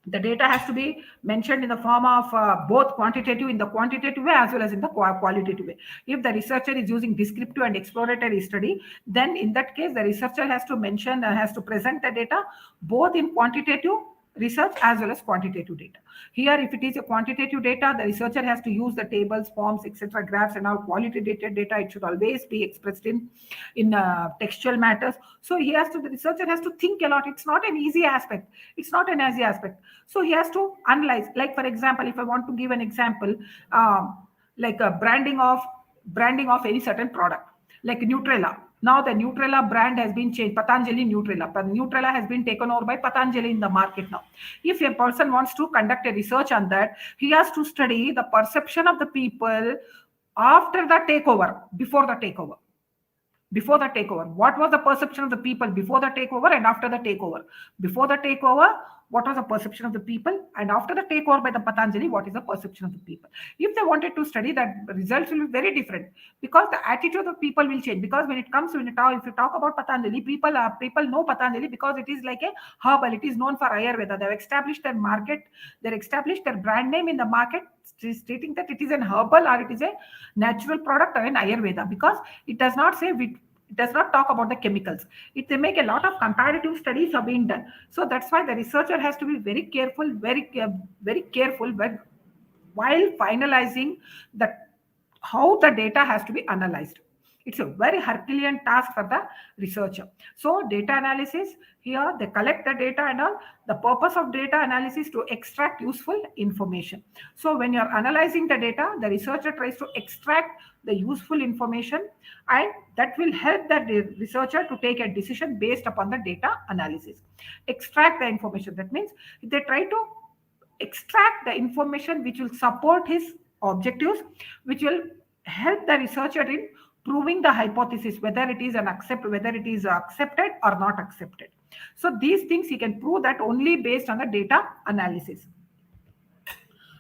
Speaker 1: the data has to be mentioned in the form of both quantitative in the quantitative way as well as in the qualitative way. If the researcher is using descriptive and exploratory study, then in that case, the researcher has to mention and has to present the data both in quantitative research as well as quantitative data. Here, if it is a quantitative data, the researcher has to use the tables, forms, etc., graphs, and all qualitative data. It should always be expressed in textual matters. So the researcher has to think a lot. It's not an easy aspect. So he has to analyze. Like for example, if I want to give an example, like a branding of any certain product, like Nutrella. Now the Nutrella brand has been changed, Patanjali Nutrella. But Nutrella has been taken over by Patanjali in the market now. If a person wants to conduct a research on that, he has to study the perception of the people after the takeover, before the takeover. What was the perception of the people before the takeover and after the takeover? Before the takeover, what was the perception of the people? And after the takeover by the Patanjali, what is the perception of the people? If they wanted to study that, the results will be very different because the attitude of people will change. Because if you talk about Patanjali, people know Patanjali because it is like a herbal. It is known for Ayurveda. They have established their market. They have established their brand name in the market, stating that it is an herbal or it is a natural product or an Ayurveda, because it does not say it does not talk about the chemicals. They make a lot of comparative studies have been done. So that's why the researcher has to be very careful while finalizing how the data has to be analyzed. It's a very Herculean task for the researcher. So data analysis, here they collect the data and all. The purpose of data analysis to extract useful information. So when you're analyzing the data, the researcher tries to extract the useful information, and that will help the researcher to take a decision based upon the data analysis. Extract the information. That means they try to extract the information which will support his objectives, which will help the researcher in proving the hypothesis, whether it is accepted or not accepted. So these things he can prove that only based on the data analysis.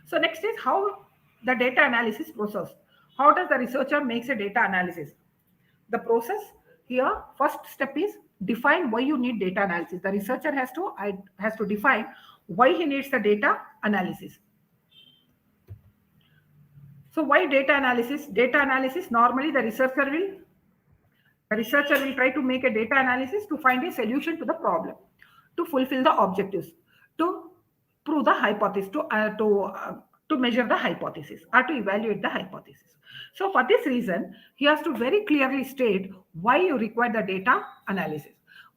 Speaker 1: So next is how the data analysis process. How does the researcher makes a data analysis? The process here, first step is define why you need data analysis. The researcher has to define why he needs the data analysis. So why data analysis? Data analysis, normally the researcher will try to make a data analysis to find a solution to the problem, to fulfill the objectives, to prove the hypothesis, to measure the hypothesis or to evaluate the hypothesis. So for this reason, he has to very clearly state why you require the data analysis.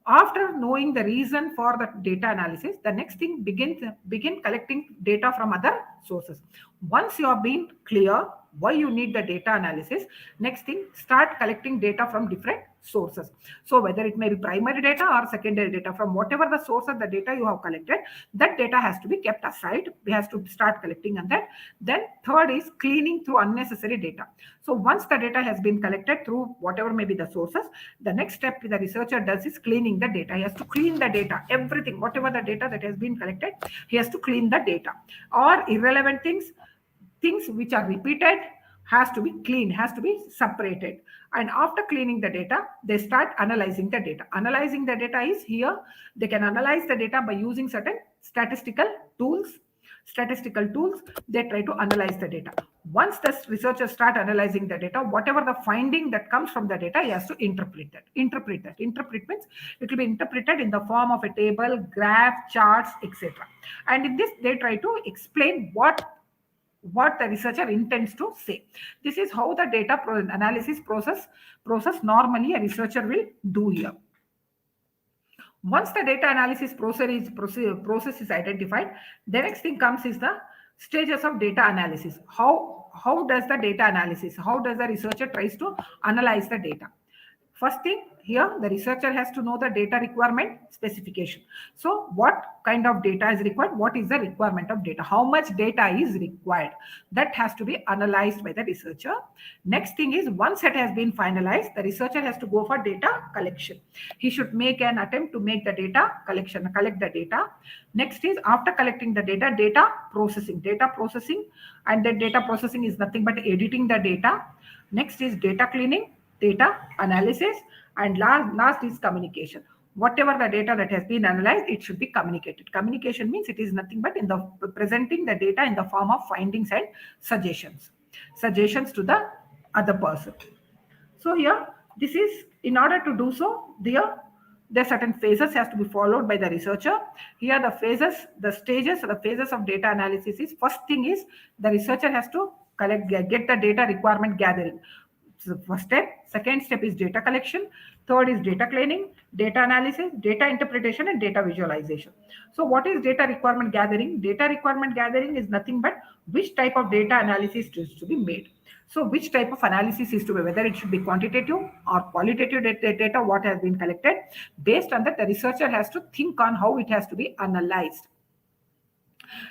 Speaker 1: After knowing the reason for the data analysis, the next thing begin collecting data from other sources. Once you have been clear why you need the data analysis. Next thing, start collecting data from different sources. So whether it may be primary data or secondary data, from whatever the source of the data you have collected, that data has to be kept aside. We have to start collecting on that. Then third is cleaning through unnecessary data. So once the data has been collected through whatever may be the sources, the next step the researcher does is cleaning the data. He has to clean the data, everything, whatever the data that has been collected, he has to clean the data. Or irrelevant things which are repeated has to be cleaned, has to be separated. And after cleaning the data, they start analyzing the data. Analyzing the data is here, they can analyze the data by using certain statistical tools. They try to analyze the data. Once the researchers start analyzing the data, whatever the finding that comes from the data, he has to interpret means it will be interpreted in the form of a table, graph, charts, etc. And in this they try to explain what the researcher intends to say. This is how the data analysis process normally a researcher will do here. Once the data analysis process is identified, the next thing comes is the stages of data analysis. How does the data analysis, how does the researcher tries to analyze the data? First thing, here the researcher has to know the data requirement specification. So what kind of data is required? What is the requirement of data? How much data is required? That has to be analyzed by the researcher. Next thing is, once it has been finalized, the researcher has to go for data collection. He should make an attempt to make the data collection, collect the data. Next is, after collecting the data processing. And the data processing is nothing but editing the data. Next is data cleaning, data analysis, and last is communication. Whatever the data that has been analyzed, it should be communicated. Communication means it is nothing but in the presenting the data in the form of findings and suggestions to the other person. So here, this is, in order to do so, there are certain phases has to be followed by the researcher. Here the phases of data analysis is, first thing is the researcher has to get the data requirement gathering. So first step. Second step is data collection. Third is data cleaning, data analysis, data interpretation, and data visualization. So what is data requirement gathering? Data requirement gathering is nothing but which type of data analysis is to be made. So which type of analysis is to be, whether it should be quantitative or qualitative data, what has been collected. Based on that, the researcher has to think on how it has to be analyzed.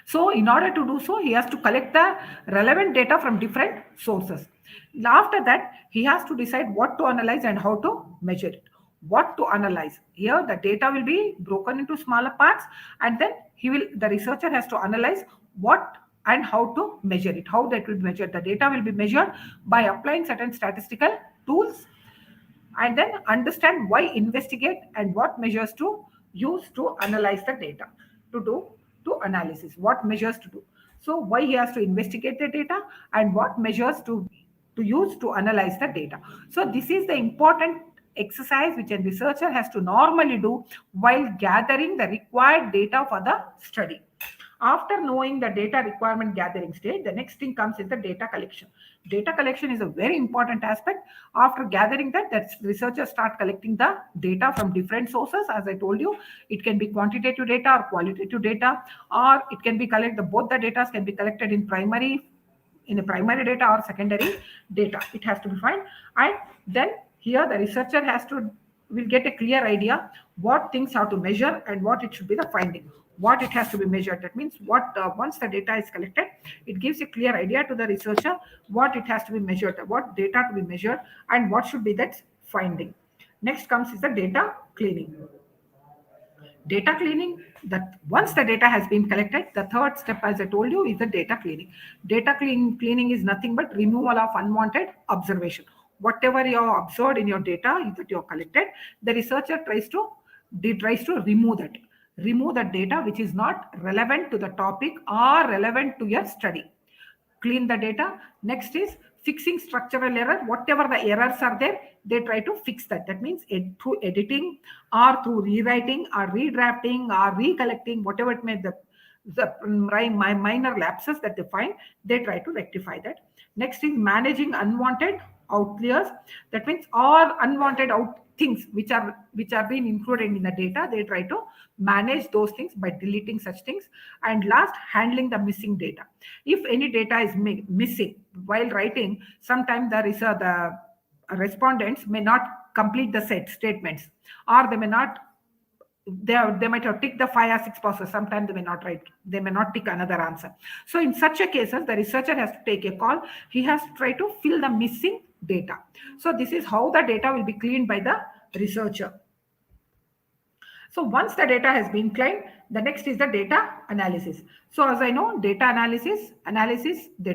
Speaker 1: So in order to do so, he has to collect the relevant data from different sources. After that, he has to decide what to analyze and how to measure it. What to analyze? Here, the data will be broken into smaller parts, and then the researcher has to analyze what and how to measure it. How that will be measured? The data will be measured by applying certain statistical tools, and then understand why investigate and what measures to use to analyze the data, to analysis, what measures to do. So why he has to investigate the data and what measures to use to analyze the data. So this is the important exercise which a researcher has to normally do while gathering the required data for the study. After knowing the data requirement gathering stage, the next thing comes is the data collection. Data collection is a very important aspect. After gathering that researchers start collecting the data from different sources. As I told you, it can be quantitative data or qualitative data, or it can be collected, both the data can be collected in a primary data or secondary data. It has to be fine. And then here the researcher will get a clear idea what things have to measure and what it should be the finding, what it has to be measured. That means once the data is collected, it gives a clear idea to the researcher what it has to be measured, what data to be measured, and what should be that finding. Next comes is the data cleaning. Data cleaning, that once the data has been collected, the third step, as I told you, is the data cleaning. Data cleaning is nothing but removal of unwanted observation. Whatever you have observed in your data that you have collected, the researcher tries to remove that. Remove the data which is not relevant to the topic or relevant to your study. Clean the data. Next is fixing structural error. Whatever the errors are there, they try to fix that. That means through editing or through rewriting or redrafting or recollecting, whatever it may, the minor lapses that they find, they try to rectify that. Next is managing unwanted outliers. That means all unwanted things which are being included in the data, they try to manage those things by deleting such things. And last, handling the missing data. If any data is missing while writing, sometimes there is the respondents may not complete the set statements, or they may not, they might have ticked the 5 or 6 boxes. Sometimes they may not write, they may not tick another answer. So in such a cases, the researcher has to take a call. He has to try to fill the missing data. So this is how the data will be cleaned by the researcher. So once the data has been cleaned, the next is the data analysis. So as I know, data analysis, they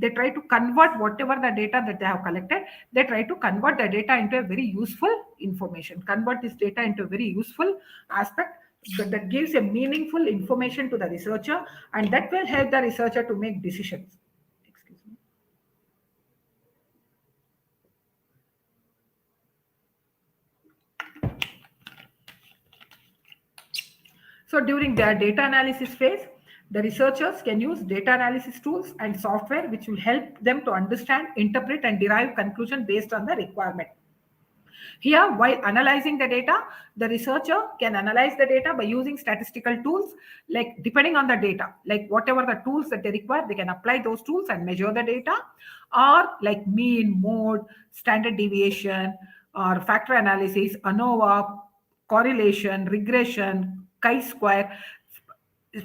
Speaker 1: try to convert whatever the data that they have collected, they try to convert the data into a very useful information, convert this data into a very useful aspect that gives a meaningful information to the researcher, and that will help the researcher to make decisions. Excuse me. So during their data analysis phase, the researchers can use data analysis tools and software which will help them to understand, interpret, and derive conclusion based on the requirement. Here, while analyzing the data, the researcher can analyze the data by using statistical tools, like depending on the data, like whatever the tools that they require, they can apply those tools and measure the data, or like mean, mode, standard deviation, or factor analysis, ANOVA, correlation, regression, chi-square,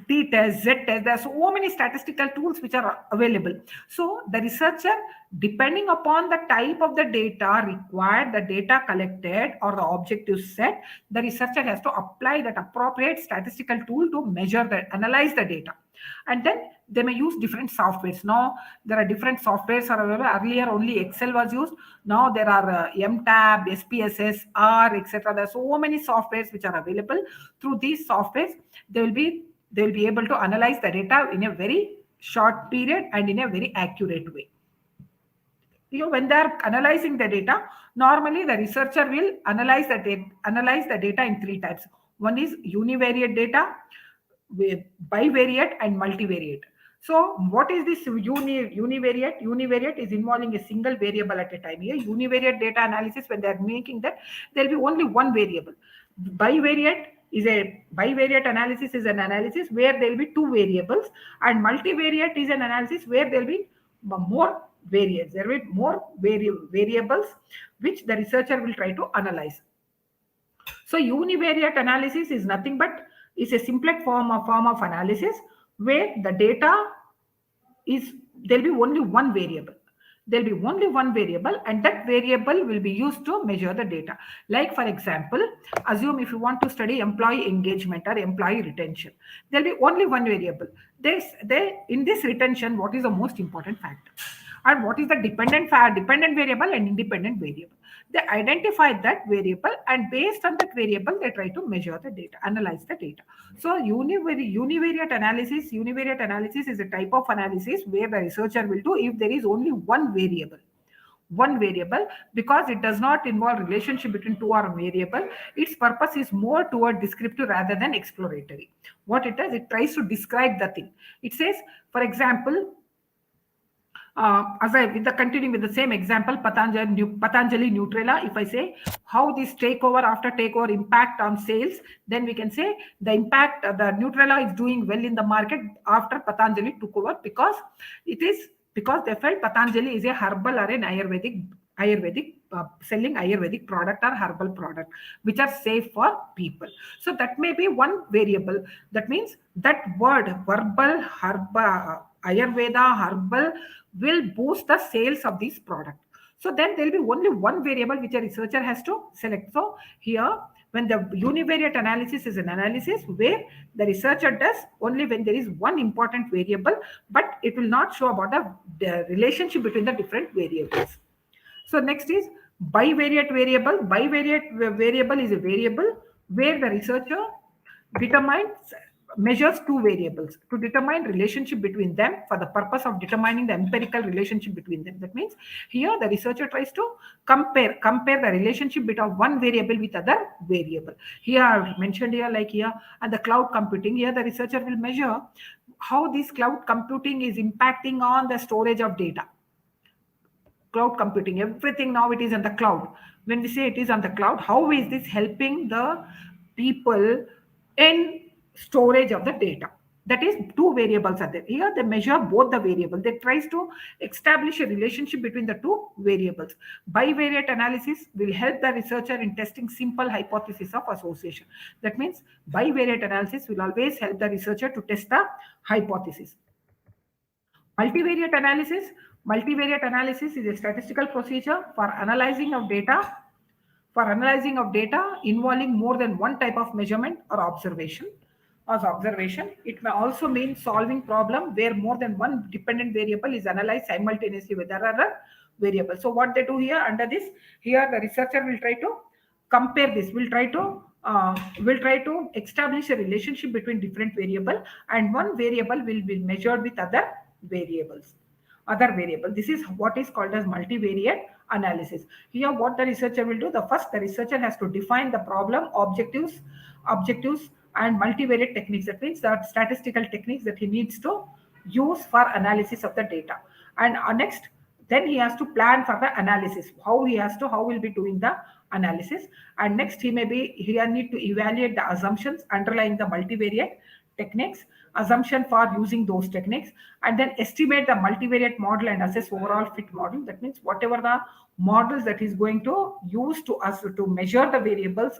Speaker 1: t-test, z-test. There are so many statistical tools which are available. So the researcher, depending upon the type of the data required, the data collected, or the objective set, the researcher has to apply that appropriate statistical tool to measure analyze the data. And then they may use different softwares. Now there are different softwares are available. Earlier only Excel was used. Now there are MTab, SPSS, R, etc. There are so many softwares which are available. Through these softwares, they will be able to analyze the data in a very short period and in a very accurate way. When they are analyzing the data, normally the researcher will analyze the data in 3 types. One is univariate data, bivariate, and multivariate. So what is this univariate? Univariate is involving a single variable at a time. Here, univariate data analysis, when they are making that, there will be only one variable. Bivariate analysis is an analysis where there will be 2 variables, and multivariate is an analysis where there will be more variables. There will be more variables which the researcher will try to analyze. So univariate analysis is nothing but is a simplex form of analysis where the data is, there will be only one variable. There will be only one variable, and that variable will be used to measure the data. Like for example, assume if you want to study employee engagement or employee retention, there will be only one variable. In this retention, what is the most important factor? And what is the dependent variable and independent variable? They identify that variable, and based on that variable, they try to measure the data, analyze the data. So univariate analysis is a type of analysis where the researcher will do if there is only one variable, because it does not involve relationship between 2 or variable. Its purpose is more toward descriptive rather than exploratory. What it does, it tries to describe the thing. It says, for example, continuing with the same example, Patanjali Nutrela, if I say how this after takeover impact on sales, then we can say the impact, the Nutrela is doing well in the market after Patanjali took over, because they felt Patanjali is a herbal or an Ayurvedic selling Ayurvedic product or herbal product which are safe for people. So that may be one variable. That means that word verbal, herbal, Ayurveda, herbal will boost the sales of this product. So then there will be only one variable which a researcher has to select. So here, when the univariate analysis is an analysis where the researcher does only when there is one important variable, but it will not show about the relationship between the different variables. So next is bivariate variable. Bivariate variable is a variable where the researcher measures 2 variables to determine relationship between them for the purpose of determining the empirical relationship between them. That means here the researcher tries to compare the relationship between one variable with other variable. Here I've mentioned here, like here, and the cloud computing, here the researcher will measure how this cloud computing is impacting on the storage of data. cloud computing. Everything now it is on the cloud. When we say it is on the cloud, how is this helping the people in storage of the data? That is, two variables are there. Here they measure both the variables. They tries to establish a relationship between the two variables. Bivariate analysis will help the researcher in testing simple hypothesis of association. That means bivariate analysis will always help the researcher to test the hypothesis. Multivariate analysis. Multivariate analysis is a statistical procedure for analyzing of data involving more than one type of measurement or observation. It may also mean solving problem where more than one dependent variable is analyzed simultaneously with other variable. So what they do here under this, here the researcher will try to compare this, will try to establish a relationship between different variable, and one variable will be measured with other variables. This is what is called as multivariate analysis. Here what the researcher will do, the researcher has to define the problem, objectives and multivariate techniques. That means the statistical techniques that he needs to use for analysis of the data. And next, then he has to plan for the analysis, how will be doing the analysis. And next he need to evaluate the assumptions underlying the multivariate techniques, assumption for using those techniques, and then estimate the multivariate model and assess overall fit model. That means whatever the models that he's going to use to measure the variables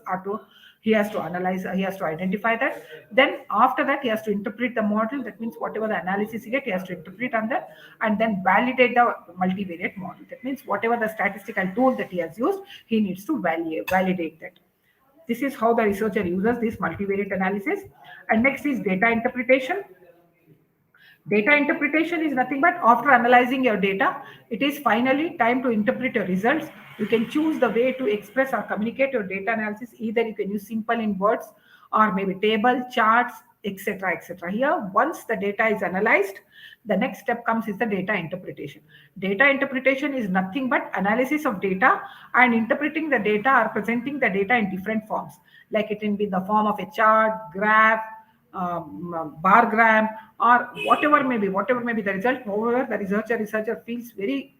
Speaker 1: he has to analyze, he has to identify that. Then after that he has to interpret the model. That means whatever the analysis he get, he has to interpret on that, and then validate the multivariate model. That means whatever the statistical tool that he has used, he needs to validate that. This is how the researcher uses this multivariate analysis. And next is data interpretation. Data interpretation is nothing but after analyzing your data, it is finally time to interpret your results. You can choose the way to express or communicate your data analysis. Either you can use simple in words or maybe table, charts, etc. etc. Here, once the data is analyzed, the next step comes is the data interpretation. Data interpretation is nothing but analysis of data and interpreting the data or presenting the data in different forms. Like it can be in the form of a chart, graph, bar gram, or whatever may be the result. However, the researcher feels very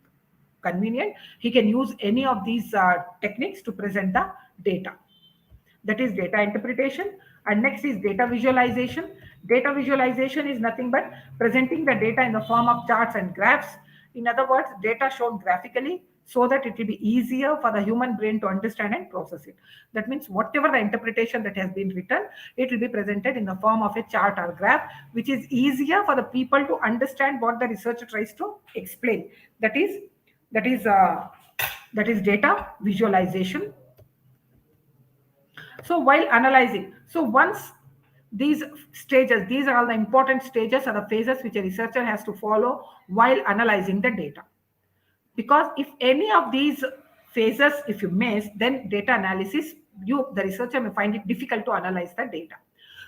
Speaker 1: convenient, he can use any of these techniques to present the data. That is data interpretation. And next is data visualization. Data visualization is nothing but presenting the data in the form of charts and graphs. In other words, data shown graphically so that it will be easier for the human brain to understand and process it. That means whatever the interpretation that has been written, it will be presented in the form of a chart or graph, which is easier for the people to understand what the researcher tries to explain. That is data visualization. So while analyzing, once these are all the important stages or the phases which a researcher has to follow while analyzing the data. Because if any of these phases, if you miss, then data analysis, the researcher may find it difficult to analyze the data.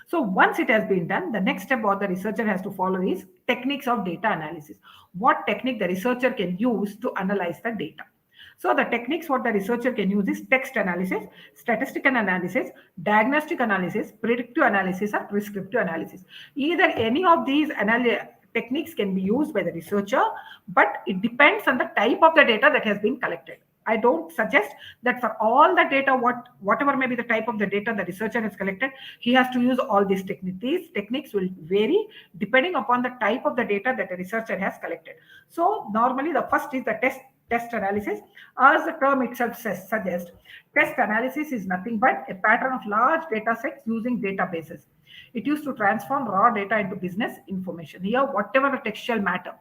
Speaker 1: So once it has been done, the next step what the researcher has to follow is techniques of data analysis. What technique the researcher can use to analyze the data. So the techniques what the researcher can use is text analysis, statistical analysis, diagnostic analysis, predictive analysis, or prescriptive analysis. Either any of these techniques can be used by the researcher, but it depends on the type of the data that has been collected. I don't suggest that for all the data, whatever may be the type of the data the researcher has collected, he has to use all these techniques. These techniques will vary depending upon the type of the data that the researcher has collected. So normally the first is the test analysis. As the term itself suggests, test analysis is nothing but a pattern of large data sets using databases. It used to transform raw data into business information. Here, whatever the textual matter,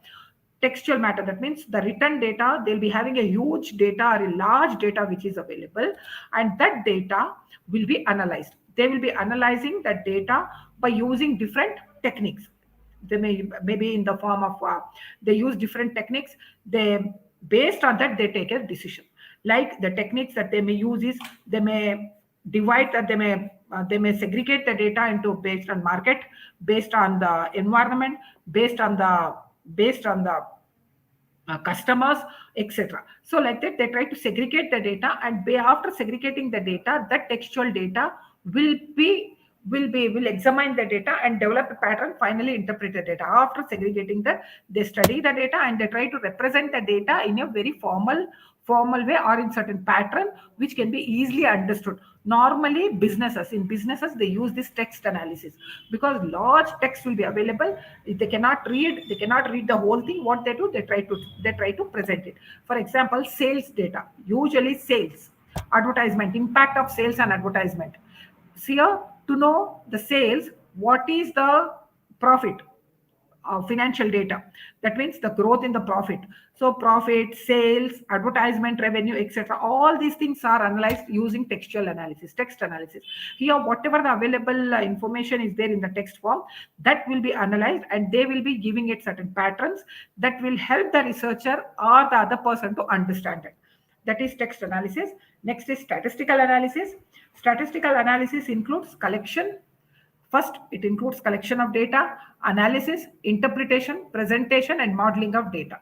Speaker 1: that means the written data, they'll be having a huge data or a large data which is available, and that data will be analyzed. They will be analyzing that data by using different techniques. They may be in the form of, they use different techniques. Based on that, they take a decision. Like the techniques that they may use is, they may divide that, they may segregate the data into based on market, based on the environment, based on the customers, etc. So like that, they try to segregate the data, and after segregating the data, that textual data will be will examine the data and develop a pattern, finally interpret the data. After segregating that, they study the data and they try to represent the data in a very formal way or in certain pattern which can be easily understood. Normally in businesses they use this text analysis because large text will be available. If they cannot read the whole thing. What they do, they try to present it. For example, sales data, usually sales, advertisement, impact of sales and advertisement. So here, to know the sales, what is the profit, financial data, that means the growth in the profit. So profit, sales, advertisement revenue, etc., all these things are analyzed using text analysis. Here whatever the available information is there in the text form, that will be analyzed and they will be giving it certain patterns that will help the researcher or the other person to understand it. That is text analysis. Next is statistical analysis. Statistical analysis includes collection. First, it includes collection of data, analysis, interpretation, presentation, and modeling of data.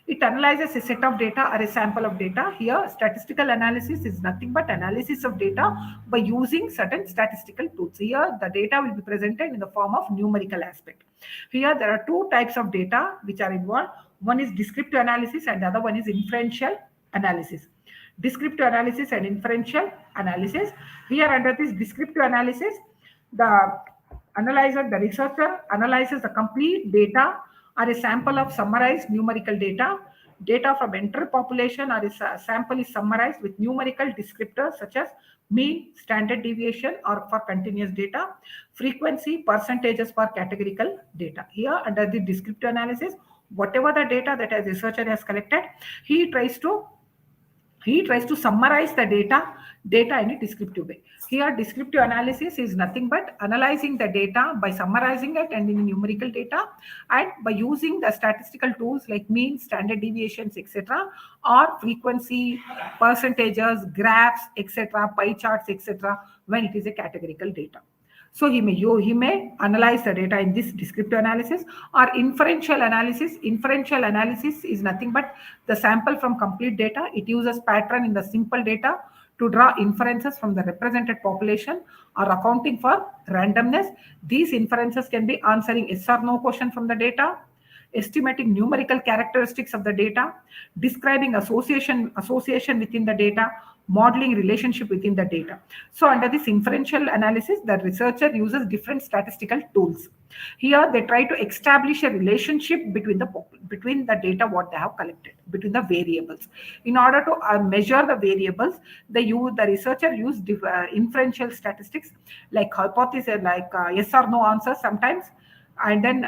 Speaker 1: It analyzes a set of data or a sample of data. Here, statistical analysis is nothing but analysis of data by using certain statistical tools. Here, the data will be presented in the form of numerical aspect. Here, there are two types of data which are involved. One is descriptive analysis and the other one is inferential analysis. Descriptive analysis and inferential analysis. Here, under this descriptive analysis, the researcher analyzes the complete data or a sample of summarized numerical data. Data from entire population or a sample is summarized with numerical descriptors such as mean, standard deviation, or for continuous data, frequency, percentages for categorical data. Here, under the descriptive analysis, whatever the data that a researcher has collected, he tries to summarize the data in a descriptive way. Here, descriptive analysis is nothing but analyzing the data by summarizing it and in numerical data, and by using the statistical tools like mean, standard deviations, etc., or frequency, percentages, graphs, etc., pie charts, etc., when it is a categorical data. So he may analyze the data in this descriptive analysis or inferential analysis. Inferential analysis is nothing but the sample from complete data. It uses pattern in the simple data to draw inferences from the represented population or accounting for randomness. These inferences can be answering yes or no question from the data, estimating numerical characteristics of the data, describing association within the data, modeling relationship within the data. So under this inferential analysis, the researcher uses different statistical tools. Here they try to establish a relationship between the data what they have collected, between the variables. In order to measure the variables, the researcher use inferential statistics like hypothesis, like yes or no answers sometimes, and then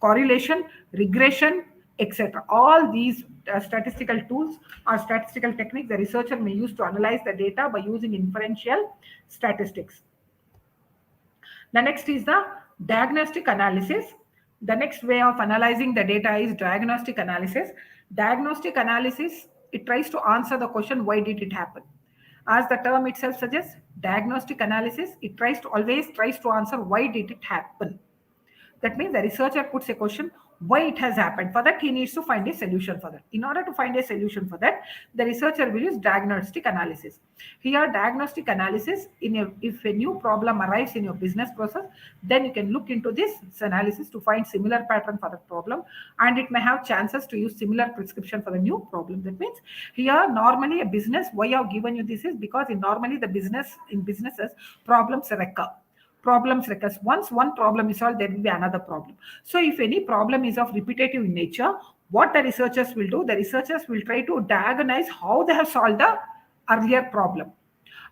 Speaker 1: correlation, regression, etc. All these statistical tools or statistical techniques the researcher may use to analyze the data by using inferential statistics. The next is the diagnostic analysis. The next way of analyzing the data is diagnostic analysis. Diagnostic analysis, it tries to answer the question, why did it happen? As the term itself suggests, diagnostic analysis, it always tries to answer why did it happen. That means the researcher puts a question, why it has happened. For that, he needs to find a solution for that. In order to find a solution for that, the researcher will use diagnostic analysis. Here, diagnostic analysis, if a new problem arrives in your business process, then you can look into this analysis to find similar pattern for the problem, and it may have chances to use similar prescription for the new problem. That means here, normally a business, why I have given you this is because in businesses, problems recur. Once one problem is solved, there will be another problem. So if any problem is of repetitive in nature, what the researchers will do, the researchers will try to diagnose how they have solved the earlier problem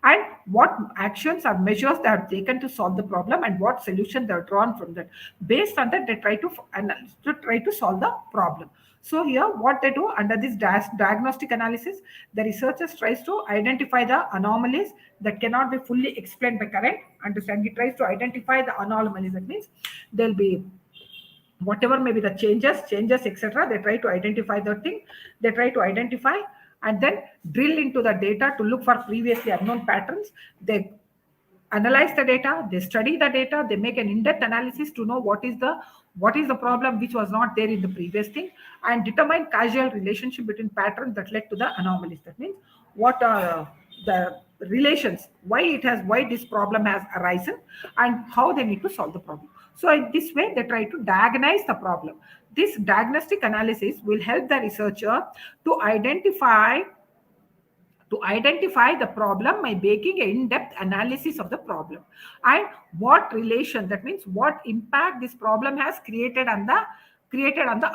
Speaker 1: and what actions or measures they have taken to solve the problem and what solution they are drawn from that. Based on that, they try to solve the problem. So here, what they do under this diagnostic analysis, the researchers tries to identify the anomalies that cannot be fully explained by current understanding. He tries to identify the anomalies. That means there'll be whatever may be the changes, etc. They try to identify the thing. They try to identify and then drill into the data to look for previously unknown patterns. They analyze the data, they study the data, they make an in-depth analysis to know what is the problem which was not there in the previous thing, and determine causal relationship between patterns that led to the anomalies. That means what the relations, why this problem has arisen and how they need to solve the problem. So in this way, they try to diagnose the problem. This diagnostic analysis will help the researcher to identify the problem by making an in-depth analysis of the problem and what relation, that means what impact this problem has created on the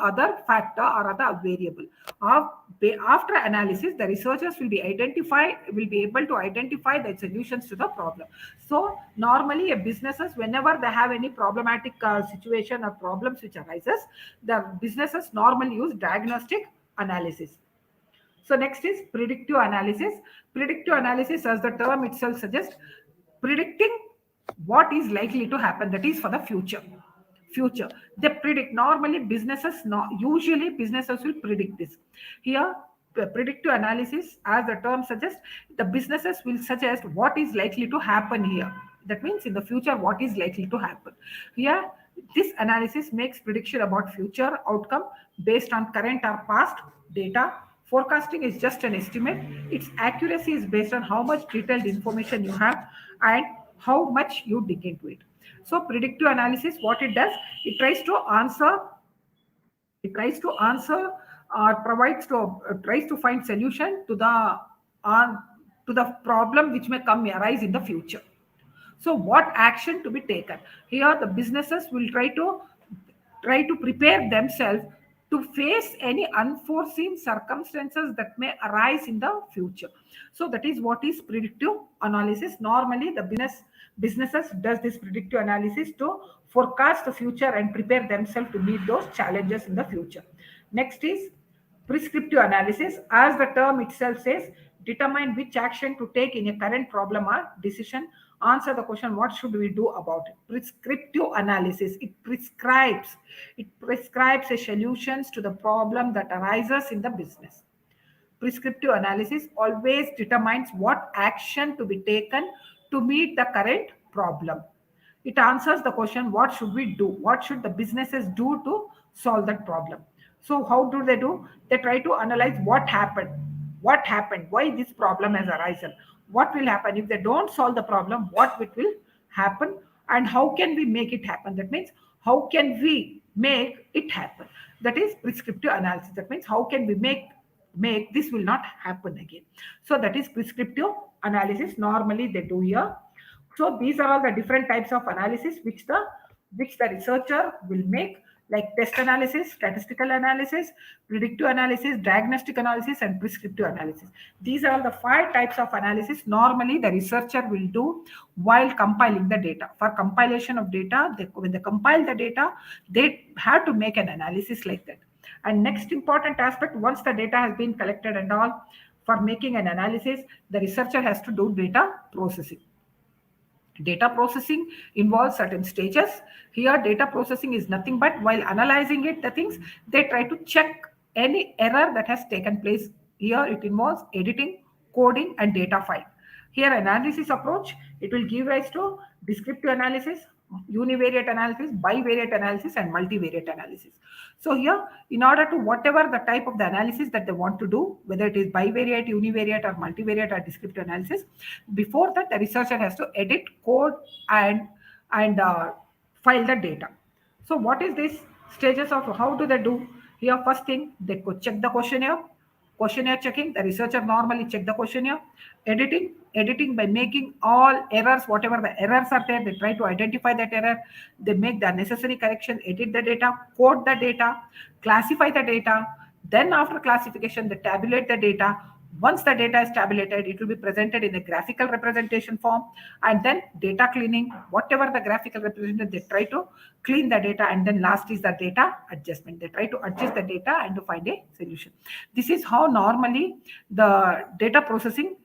Speaker 1: other factor or other variable. After analysis, the researchers will be able to identify the solutions to the problem. So normally, businesses, whenever they have any problematic situation or problems which arises, the businesses normally use diagnostic analysis. So next is predictive analysis. Predictive analysis, as the term itself suggests, predicting what is likely to happen, that is for the future. They predict. Normally usually businesses will predict this. Here, predictive analysis, as the term suggests, the businesses will suggest what is likely to happen here. That means in the future, what is likely to happen. Here, this analysis makes prediction about future outcome based on current or past data. Forecasting is just an estimate. Its accuracy is based on how much detailed information you have and how much you dig into it. So predictive analysis, what it does, it tries to answer or tries to find solution to the problem which may arise in the future. So what action to be taken? Here the businesses will try to prepare themselves to face any unforeseen circumstances that may arise in the future. So that is what is predictive analysis. Normally the businesses does this predictive analysis to forecast the future and prepare themselves to meet those challenges in the future. Next is prescriptive analysis. As the term itself says, determine which action to take in a current problem or decision. Answer the question, what should we do about it? Prescriptive analysis, it prescribes a solutions to the problem that arises in the business. Prescriptive analysis always determines what action to be taken to meet the current problem. It answers the question, what should we do? What should the businesses do to solve that problem? So how do? They try to analyze what happened, why this problem has arisen, what will happen if they don't solve the problem, what will happen, and how can we make it happen. That means how can we make it happen. That is prescriptive analysis. That means how can we make this will not happen again. So that is prescriptive analysis normally they do here. So these are all the different types of analysis which the researcher will make, like test analysis, statistical analysis, predictive analysis, diagnostic analysis, and prescriptive analysis. These are all the 5 types of analysis normally the researcher will do while compiling the data. For compilation of data, when they compile the data, they have to make an analysis like that. And next important aspect, once the data has been collected and all, for making an analysis, the researcher has to do data processing. Data processing involves certain stages. Here, data processing is nothing but while analyzing it, the things, they try to check any error that has taken place. Here, it involves editing, coding, and data file. Here, analysis approach, it will give rise to descriptive analysis, univariate analysis, bivariate analysis, and multivariate analysis. So here, in order to whatever the type of the analysis that they want to do, whether it is bivariate, univariate, or multivariate, or descriptive analysis, before that the researcher has to edit, code, and file the data. So what is this stages of how do they do? Here, first thing, they could check the questionnaire checking. The researcher normally check the questionnaire. Editing by making all errors, whatever the errors are there, they try to identify that error. They make the necessary correction, edit the data, code the data, classify the data. Then after classification, they tabulate the data. Once the data is tabulated, it will be presented in a graphical representation form, and then data cleaning, whatever the graphical representation, they try to clean the data, and then last is the data adjustment. They try to adjust the data and to find a solution. This is how normally the data processing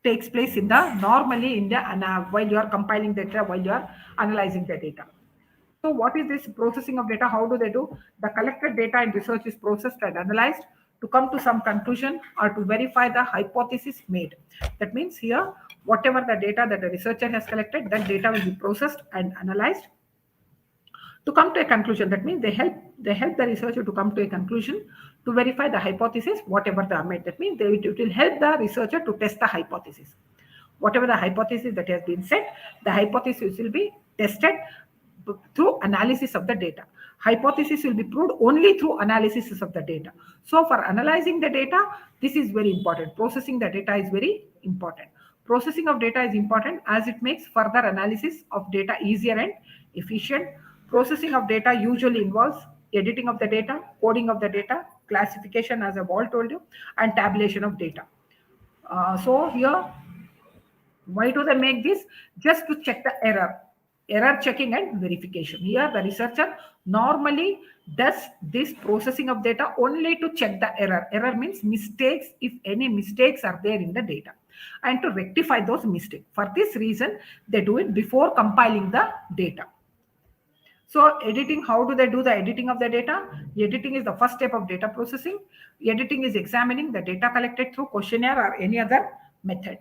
Speaker 1: takes place while you are compiling data, while you are analyzing the data. So what is this processing of data? How do they do? The collected data in research is processed and analyzed to come to some conclusion or to verify the hypothesis made. That means here, whatever the data that the researcher has collected, that data will be processed and analyzed to come to a conclusion. That means they help the researcher to come to a conclusion to verify the hypothesis, whatever they are made. That means it will help the researcher to test the hypothesis. Whatever the hypothesis that has been set, the hypothesis will be tested through analysis of the data. Hypothesis will be proved only through analysis of the data. So for analyzing the data, this is very important. Processing the data is very important. Processing of data is important as it makes further analysis of data easier and efficient. Processing of data usually involves editing of the data, coding of the data, classification, as I've all told you, and tabulation of data. So here, why do they make this? Just to check the error checking and verification. Here the researcher normally does this processing of data only to check the error means mistakes, if any mistakes are there in the data, and to rectify those mistakes. For this reason they do it before compiling the data. So editing, how do they do the editing of the data? Editing is the first step of data processing. Editing is examining the data collected through questionnaire or any other method.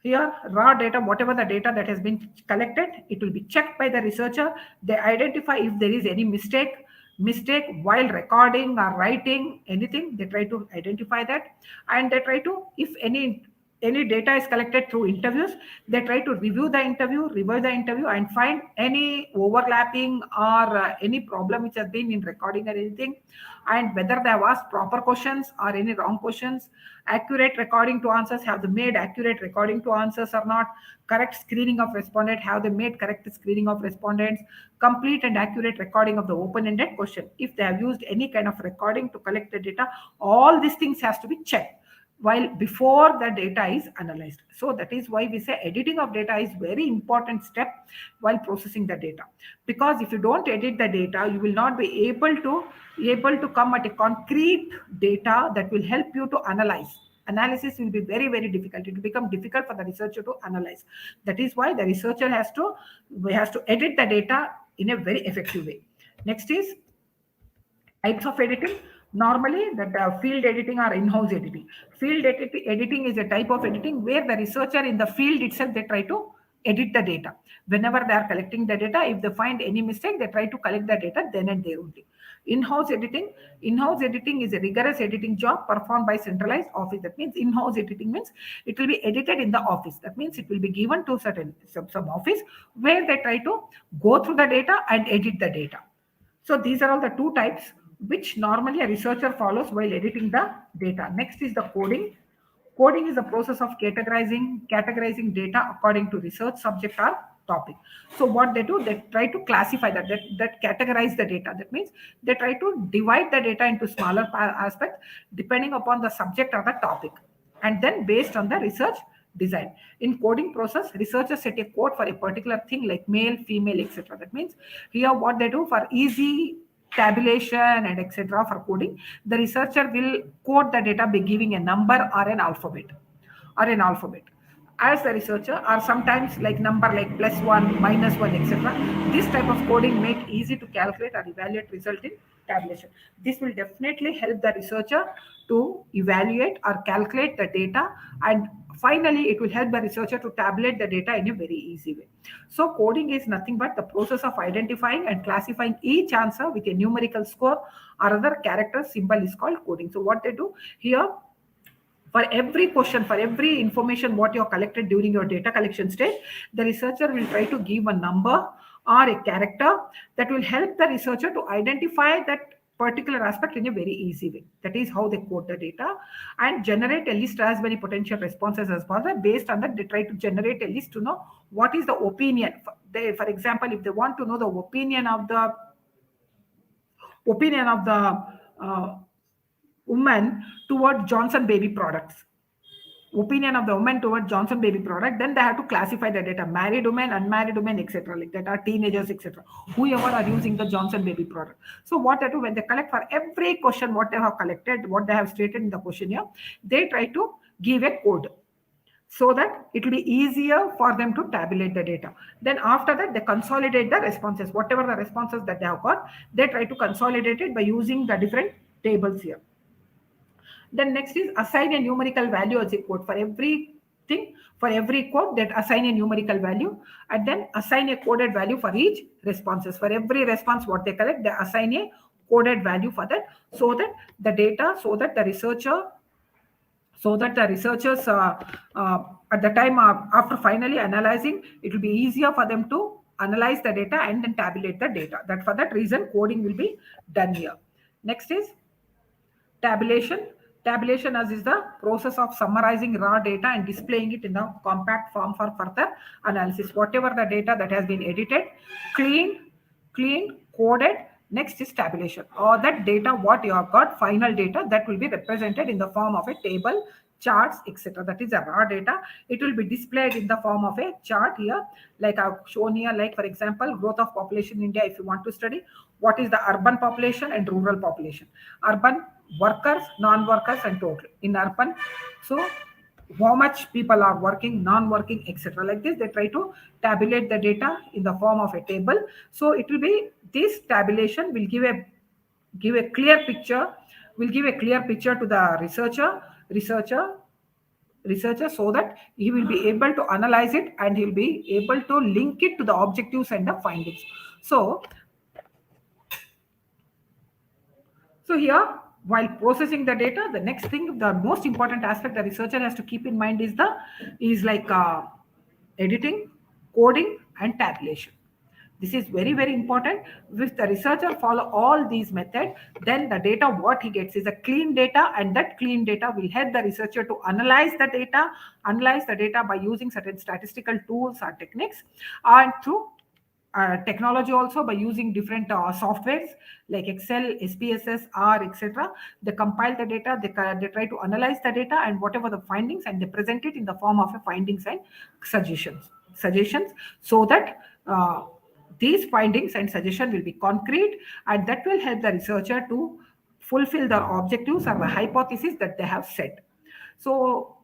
Speaker 1: Here, raw data, whatever the data that has been collected, it will be checked by the researcher. They identify if there is any mistake while recording or writing anything. They try to identify that, and they try to, if any data is collected through interviews, they try to review the interview, and find any overlapping or any problem which has been in recording or anything, and whether they have asked proper questions or any wrong questions, accurate recording to answers, have they made accurate recording to answers or not, correct screening of respondent, have they made correct screening of respondents, complete and accurate recording of the open-ended question. If they have used any kind of recording to collect the data, all these things has to be checked while before the data is analyzed. So that is why we say editing of data is very important step while processing the data, because if you don't edit the data, you will not be able to come at a concrete data that will help you to analyze. Analysis will be very, very difficult. It will become difficult for the researcher to analyze. That is why the researcher has to edit the data in a very effective way. Next is types of editing. Normally, the field editing or in-house editing. Field editing is a type of editing where the researcher in the field itself, they try to edit the data. Whenever they are collecting the data, if they find any mistake, they try to collect the data then and there only. In-house editing is a rigorous editing job performed by centralized office. That means in-house editing means it will be edited in the office. That means it will be given to some office where they try to go through the data and edit the data. So these are all the two types which normally a researcher follows while editing the data. Next is the coding. Coding is the process of categorizing data according to research subject or topic. So what they do, they try to classify that categorize the data. That means they try to divide the data into smaller aspects depending upon the subject or the topic, and then based on the research design. In coding process, researchers set a code for a particular thing like male, female, etc. That means here what they do for easy tabulation and etc. for coding, the researcher will code the data by giving a number or an alphabet. As the researcher, or sometimes like number like +1, -1, etc. This type of coding make easy to calculate or evaluate result in tabulation. This will definitely help the researcher to evaluate or calculate the data, and finally it will help the researcher to tabulate the data in a very easy way. So coding is nothing but the process of identifying and classifying each answer with a numerical score or other character symbol is called coding. So what they do here, for every question, for every information what you have collected during your data collection stage, the researcher will try to give a number or a character that will help the researcher to identify that particular aspect in a very easy way. That is how they code the data and generate a list as many potential responses as possible. Based on that, they try to generate a list to know what is the opinion. For example, if they want to know the opinion of the woman toward Johnson baby products, then they have to classify the data: married women, unmarried women, etc. like that, are teenagers, etc. whoever are using the Johnson baby product. So what they do, when they collect for every question what they have collected, what they have stated in the questionnaire, they try to give a code so that it will be easier for them to tabulate the data. Then after that, they consolidate the responses. Whatever the responses that they have got, they try to consolidate it by using the different tables here. Then next is assign a numerical value as a code. For everything, for every code, that assign a numerical value, and then assign a coded value for each responses. For every response what they collect, they assign a coded value for that, so that the data, so that the researcher so that the researchers at the time after finally analyzing, it will be easier for them to analyze the data and then tabulate the data. That for that reason coding will be done here. Next is tabulation. Tabulation as is the process of summarizing raw data and displaying it in a compact form for further analysis. Whatever the data that has been edited, cleaned, coded. Next is tabulation, or that data what you have got, final data that will be represented in the form of a table, charts, etc. That is a raw data. It will be displayed in the form of a chart here, like I've shown here. Like for example, growth of population in India. If you want to study what is the urban population and rural population, urban workers, non-workers, and total in urban. So how much people are working, non-working, etc. Like this, they try to tabulate the data in the form of a table. So it will be this tabulation will give a clear picture, will give a clear picture to the researcher, so that he will be able to analyze it and he'll be able to link it to the objectives and the findings. So here, while processing the data, the next thing, the most important aspect the researcher has to keep in mind is like editing, coding, and tabulation. This is very, very important. If the researcher follow all these methods, then the data what he gets is a clean data, and that clean data will help the researcher to analyze the data by using certain statistical tools or techniques, and through technology also by using different softwares like Excel, SPSS, R, etc. They compile the data, they try to analyze the data and whatever the findings, and they present it in the form of a findings and suggestions, so that these findings and suggestion will be concrete, and that will help the researcher to fulfill their objectives or the hypothesis that they have set. So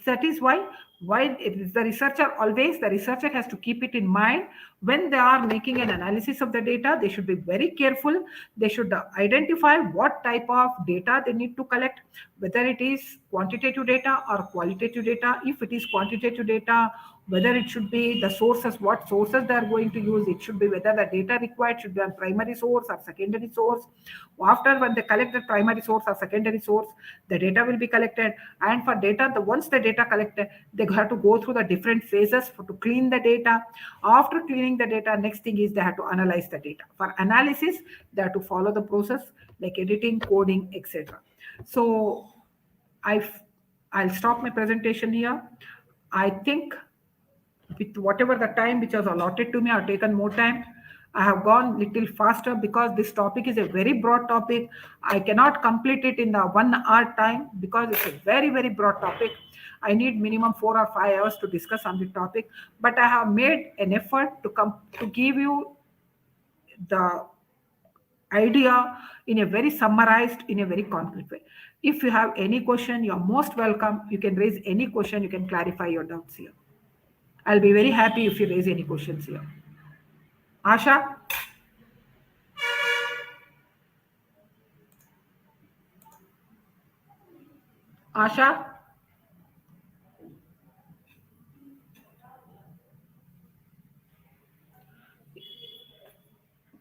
Speaker 1: that is why it is the researcher has to keep it in mind when they are making an analysis of the data. They should be very careful. They should identify what type of data they need to collect, whether it is quantitative data or qualitative data. If it is quantitative data, whether it should be the sources, what sources they are going to use. It should be whether the data required should be a primary source or secondary source. After when they collect the primary source or secondary source, the data will be collected. And for data, once the data collected, they have to go through the different phases to clean the data. After cleaning the data, next thing is they have to analyze the data. For analysis, they have to follow the process like editing, coding, etc. So I'll stop my presentation here. I think with whatever the time which was allotted to me, I've taken more time. I have gone little faster because this topic is a very broad topic. I cannot complete it in the 1 hour time because it's a very, very broad topic. I need minimum 4 or 5 hours to discuss on the topic, but I have made an effort to come to give you the idea in a very summarized, in a very concrete way. If you have any question, you're most welcome. You can raise any question. You can clarify your doubts here. I'll be very happy if you raise any questions here. Asha? Asha?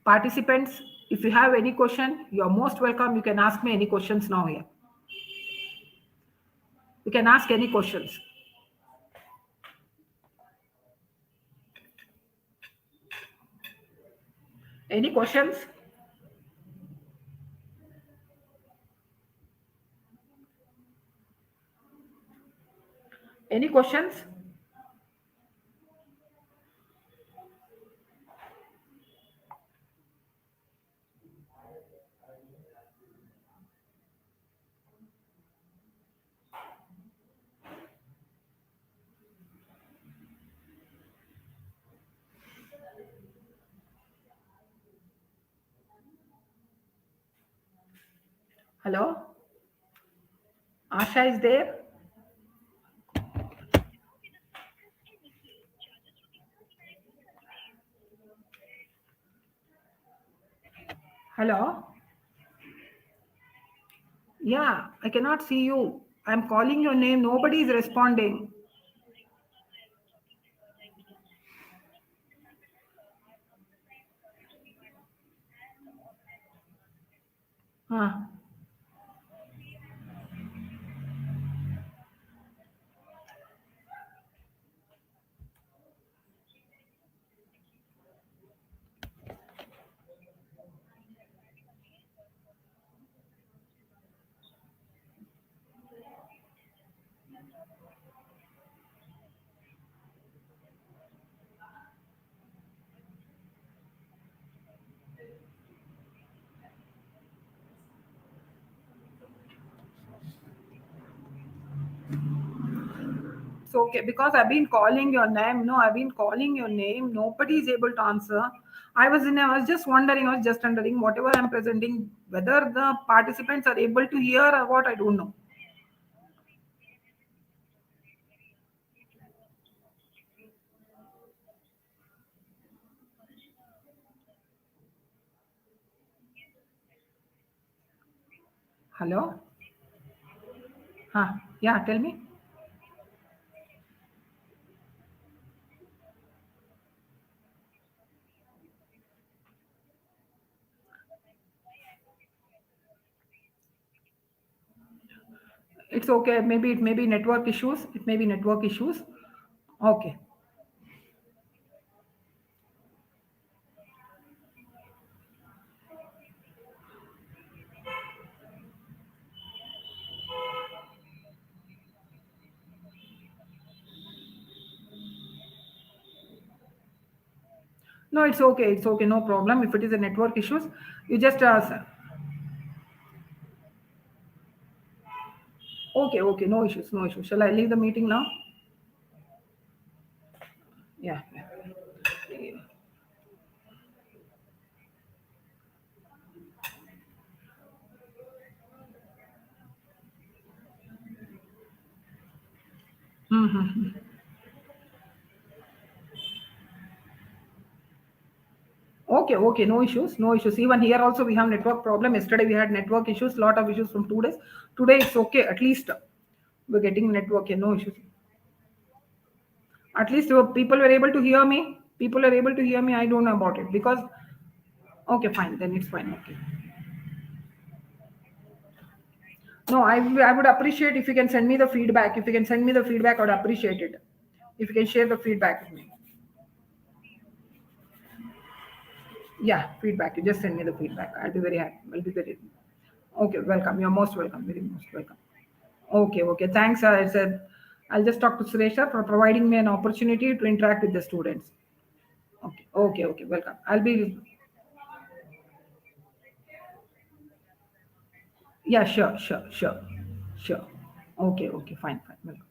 Speaker 1: Participants, if you have any question, you're most welcome. You can ask me any questions now here. You can ask any questions. Any questions? Any questions? Hello? Asha is there? Hello? Yeah, I cannot see you. I'm calling your name. Nobody is responding. Huh. It's okay because I've been calling your name. No, I've been calling your name. Nobody is able to answer. I was just wondering. I was just wondering whatever I'm presenting, whether the participants are able to hear or what. I don't know. Hello. Huh? Yeah. Tell me. It's okay. Maybe it may be network issues. It may be network issues. Okay. No, it's okay. It's okay. No problem. If it is a network issues, you just okay. Okay. No issues. No issues. Shall I leave the meeting now? Yeah. Yeah. Mhm. Okay, okay, no issues, no issues. Even here also we have network problem. Yesterday we had network issues, lot of issues from 2 days. Today it's okay. At least we're getting network. Yeah, no issues. At least people were able to hear me. People are able to hear me. I don't know about it because okay, fine. Then it's fine. Okay. No, I would appreciate if you can send me the feedback. If you can send me the feedback, I would appreciate it. If you can share the feedback with me. Yeah, feedback. You just send me the feedback. I'll be very happy. I'll be very okay. Welcome. You're most welcome. Very most welcome. Okay, okay. Thanks. I said I'll just talk to Suresha for providing me an opportunity to interact with the students. Okay, okay, okay. Welcome. I'll be. Yeah, sure, sure, sure, sure. Okay, okay. Fine, fine. Welcome.